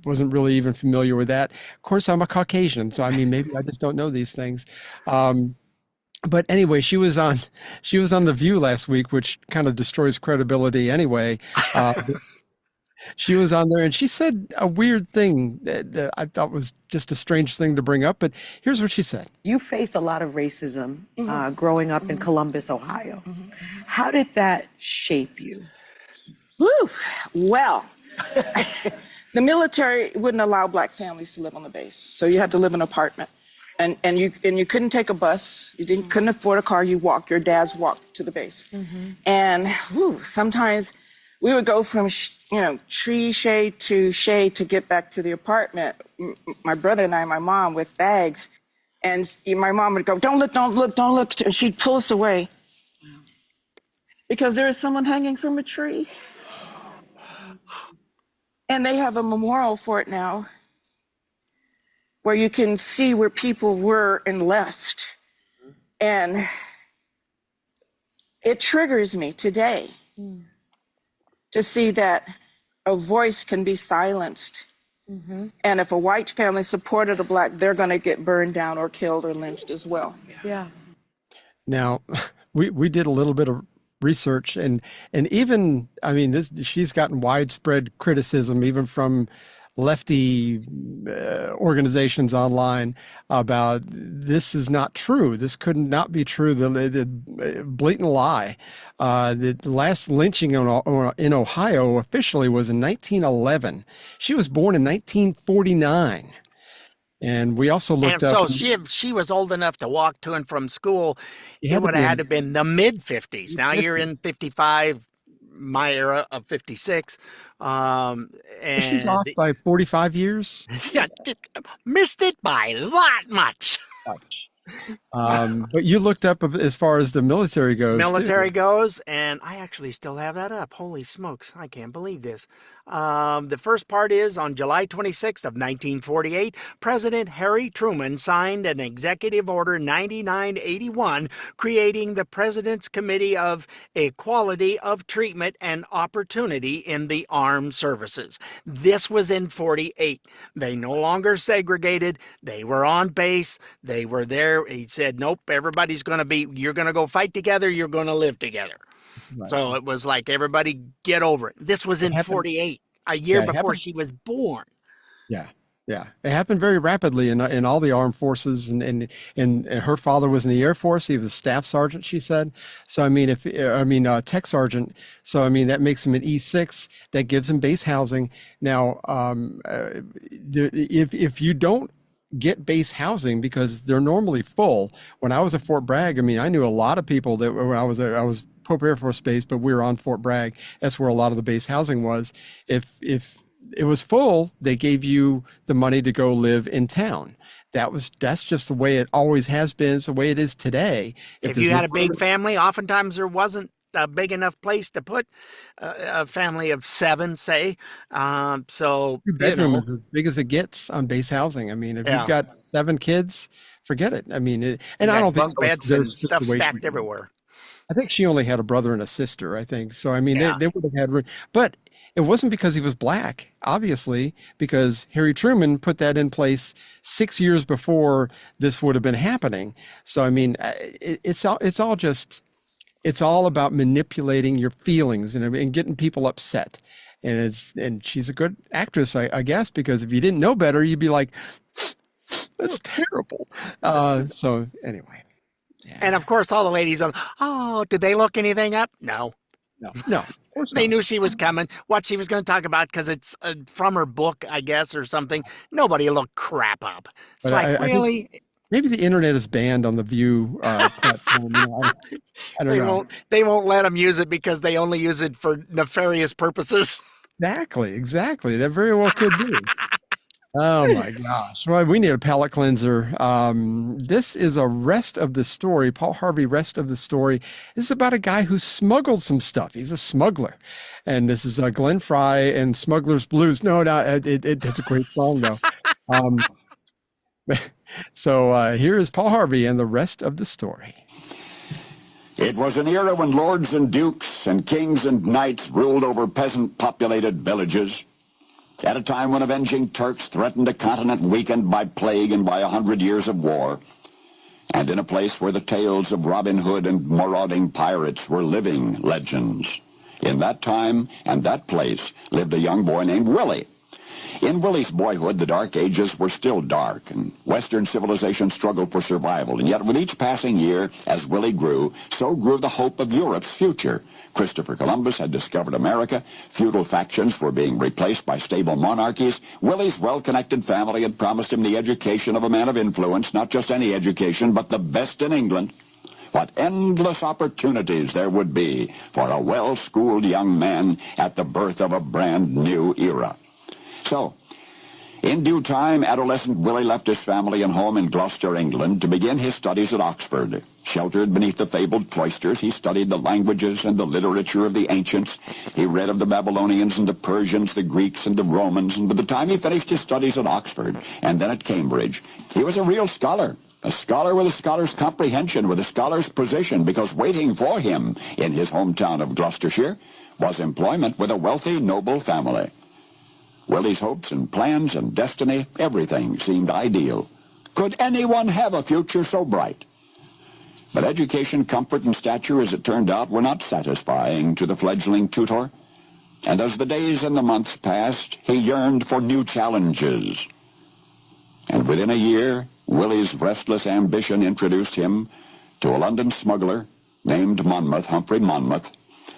wasn't really even familiar with that. Of course, I'm a Caucasian, so I mean, maybe I just don't know these things. But anyway, she was on The View last week, which kind of destroys credibility anyway. She was on there, and she said a weird thing that I thought was just a strange thing to bring up. But here's what she said. You faced a lot of racism growing up in Columbus, Ohio. How did that shape you? Whew. Well, the military wouldn't allow black families to live on the base, so you had to live in an apartment, and you couldn't take a bus. You couldn't afford a car. You walked. Your dads walked to the base, and sometimes we would go from tree shade to get back to the apartment. My brother and I, my mom, with bags, and my mom would go, "Don't look, don't look, don't look," and she'd pull us away because there is someone hanging from a tree. And they have a memorial for it now where you can see where people were and left. And it triggers me today to see that a voice can be silenced. And if a white family supported a black, they're going to get burned down or killed or lynched as well. Yeah. Now, we did a little bit of research, and even, I mean, she's gotten widespread criticism even from lefty organizations online about this is not true. This could not be true. The blatant lie. The last lynching in Ohio officially was in 1911. She was born in 1949. And we also looked up. So she was old enough to walk to and from school. It would have had to have been the mid-50s. Now you're in 55, my era of 56. And she's off by 45 years. Yeah, missed it by that much. But you looked up as far as the military goes. Goes, and I actually still have that up. Holy smokes, I can't believe this. The first part is on July 26th of 1948, President Harry Truman signed an Executive Order 9981 creating the President's Committee of Equality of Treatment and Opportunity in the Armed Services. This was in 48. They no longer segregated. They were on base. They were there. He said, nope, everybody's going to be, you're going to go fight together. You're going to live together. Right. So it was like, everybody get over it. This was in 48, a year before she was born. Yeah. Yeah. It happened very rapidly in all the armed forces, and her father was in the Air Force. He was a staff sergeant, she said. So, I mean, tech sergeant. So, I mean, that makes him an E6. That gives him base housing. Now, if you don't get base housing, because they're normally full. When I was at Fort Bragg, I mean, I knew a lot of people that when I was Pope Air Force Base, but we were on Fort Bragg. That's where a lot of the base housing was. If it was full, they gave you the money to go live in town. That's just the way it always has been. It's the way it is today. If you had a big family, oftentimes there wasn't a big enough place to put a family of 7, say. So 2 bedrooms is as big as it gets on base housing. I mean, if you've got 7 kids, forget it. I mean, and I don't think beds and stuff stacked everywhere. I think she only had a brother and a sister, I think. So, I mean, they would have had, but it wasn't because he was black, obviously, because Harry Truman put that in place 6 years before this would have been happening. So, I mean, it's all about manipulating your feelings and getting people upset. And she's a good actress, I guess, because if you didn't know better, you'd be like, that's terrible. So anyway. Yeah. And of course, all the ladies are, oh, did they look anything up? No. They knew she was coming, what she was going to talk about, because it's from her book, I guess, or something. Nobody looked crap up. It's really? Maybe the internet is banned on the View platform. I don't know. They won't let them use it because they only use it for nefarious purposes. Exactly. That very well could be. Oh my gosh. Well, we need a palate cleanser. This is a rest of the story. Paul Harvey Rest of the story. This is about a guy who smuggled some stuff. He's a smuggler. And this is Glenn Fry and Smuggler's Blues. No, it's a great song though. So here is Paul Harvey and the rest of the story. It was an era when lords and dukes and kings and knights ruled over peasant-populated villages. At a time when avenging Turks threatened a continent weakened by plague and by 100 years of war. And in a place where the tales of Robin Hood and marauding pirates were living legends. In that time and that place lived a young boy named Willie. In Willie's boyhood, the Dark Ages were still dark, and Western civilization struggled for survival. And yet with each passing year, as Willie grew, so grew the hope of Europe's future. Christopher Columbus had discovered America. Feudal factions were being replaced by stable monarchies. Willie's well-connected family had promised him the education of a man of influence, not just any education, but the best in England. What endless opportunities there would be for a well-schooled young man at the birth of a brand new era. So, in due time, adolescent Willie left his family and home in Gloucester, England, to begin his studies at Oxford. Sheltered beneath the fabled cloisters, he studied the languages and the literature of the ancients. He read of the Babylonians and the Persians, the Greeks and the Romans, and by the time he finished his studies at Oxford and then at Cambridge, he was a real scholar. A scholar with a scholar's comprehension, with a scholar's position, because waiting for him in his hometown of Gloucestershire was employment with a wealthy, noble family. Willie's hopes and plans and destiny, everything seemed ideal. Could anyone have a future so bright? But education, comfort, and stature, as it turned out, were not satisfying to the fledgling tutor. And as the days and the months passed, he yearned for new challenges. And within a year, Willie's restless ambition introduced him to a London smuggler named Monmouth, Humphrey Monmouth.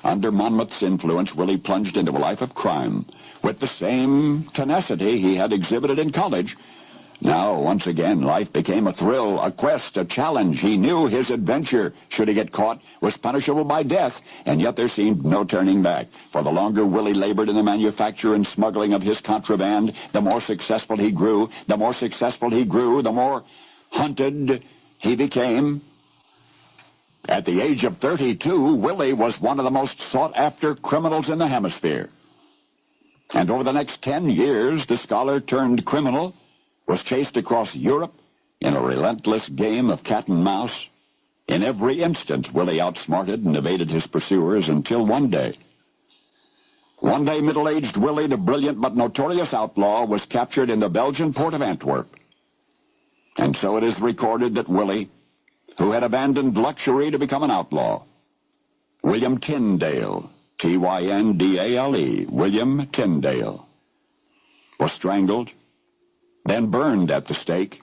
Under Monmouth's influence, Willie plunged into a life of crime with the same tenacity he had exhibited in college. Now, once again, life became a thrill, a quest, a challenge. He knew his adventure, should he get caught, was punishable by death, and yet there seemed no turning back. For the longer Willie labored in the manufacture and smuggling of his contraband, the more successful he grew. The more successful he grew, the more hunted he became. At the age of 32, Willie was one of the most sought-after criminals in the hemisphere. And over the next 10 years, the scholar-turned-criminal was chased across Europe in a relentless game of cat and mouse. In every instance, Willie outsmarted and evaded his pursuers until one day, middle-aged Willie, the brilliant but notorious outlaw, was captured in the Belgian port of Antwerp. And so it is recorded that Willie, who had abandoned luxury to become an outlaw, William Tyndale, Tyndale, William Tyndale, was strangled, then burned at the stake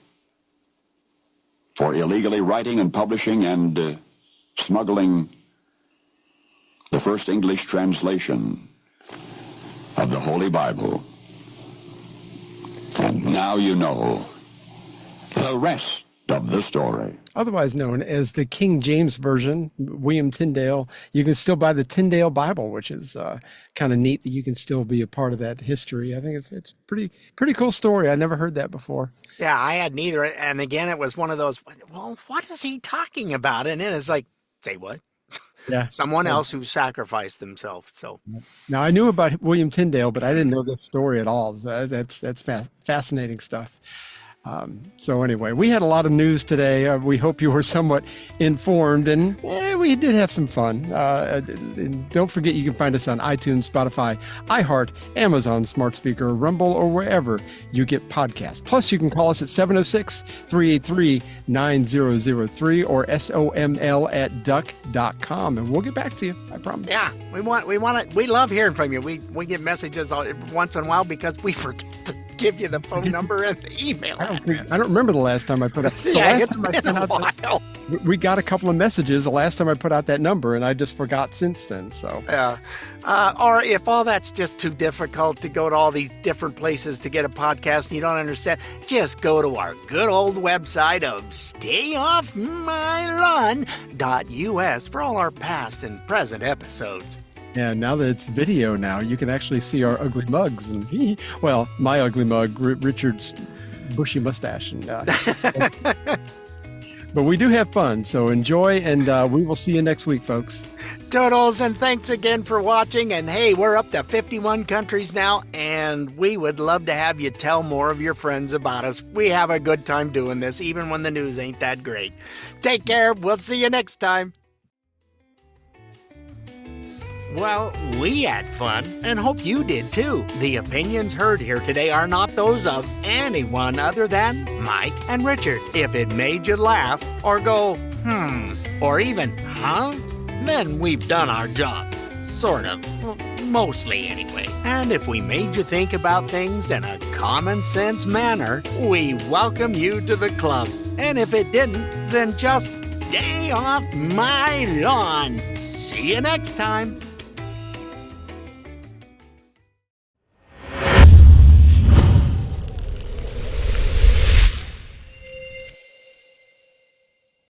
for illegally writing and publishing and smuggling the first English translation of the Holy Bible. And now you know the rest of the story. Otherwise known as the King James Version, William Tyndale. You can still buy the Tyndale Bible, which is kind of neat that you can still be a part of that history. I think it's pretty cool story. I never heard that before. Yeah, I had neither. And again, it was one of those, well, what is he talking about? And then it's like, say what? Yeah. Someone else who sacrificed themselves. So now I knew about William Tyndale, but I didn't know this story at all. That's fascinating stuff. So anyway, we had a lot of news today. We hope you were somewhat informed, and we did have some fun. And don't forget, you can find us on iTunes, Spotify, iHeart, Amazon Smart Speaker, Rumble, or wherever you get podcasts. Plus, you can call us at 706-383-9003 or soml@duck.com, and we'll get back to you. I promise. Yeah, we love hearing from you. We get messages once in a while because we forget to give you the phone number and the email address. I don't remember the last time I put out. Yeah, it's been a while. We got a couple of messages the last time I put out that number, and I just forgot since then. So yeah, or if all that's just too difficult to go to all these different places to get a podcast and you don't understand, just go to our good old website of StayOffMyLawn.us for all our past and present episodes. Yeah, now that it's video now, you can actually see our ugly mugs. And well, my ugly mug, Richard's bushy mustache. And, but we do have fun, so enjoy, and we will see you next week, folks. Toodles, and thanks again for watching. And hey, we're up to 51 countries now, and we would love to have you tell more of your friends about us. We have a good time doing this, even when the news ain't that great. Take care. We'll see you next time. Well, we had fun, and hope you did too. The opinions heard here today are not those of anyone other than Mike and Richard. If it made you laugh, or go, or even, then we've done our job. Sort of. Well, mostly anyway. And if we made you think about things in a common sense manner, we welcome you to the club. And if it didn't, then just stay off my lawn. See you next time.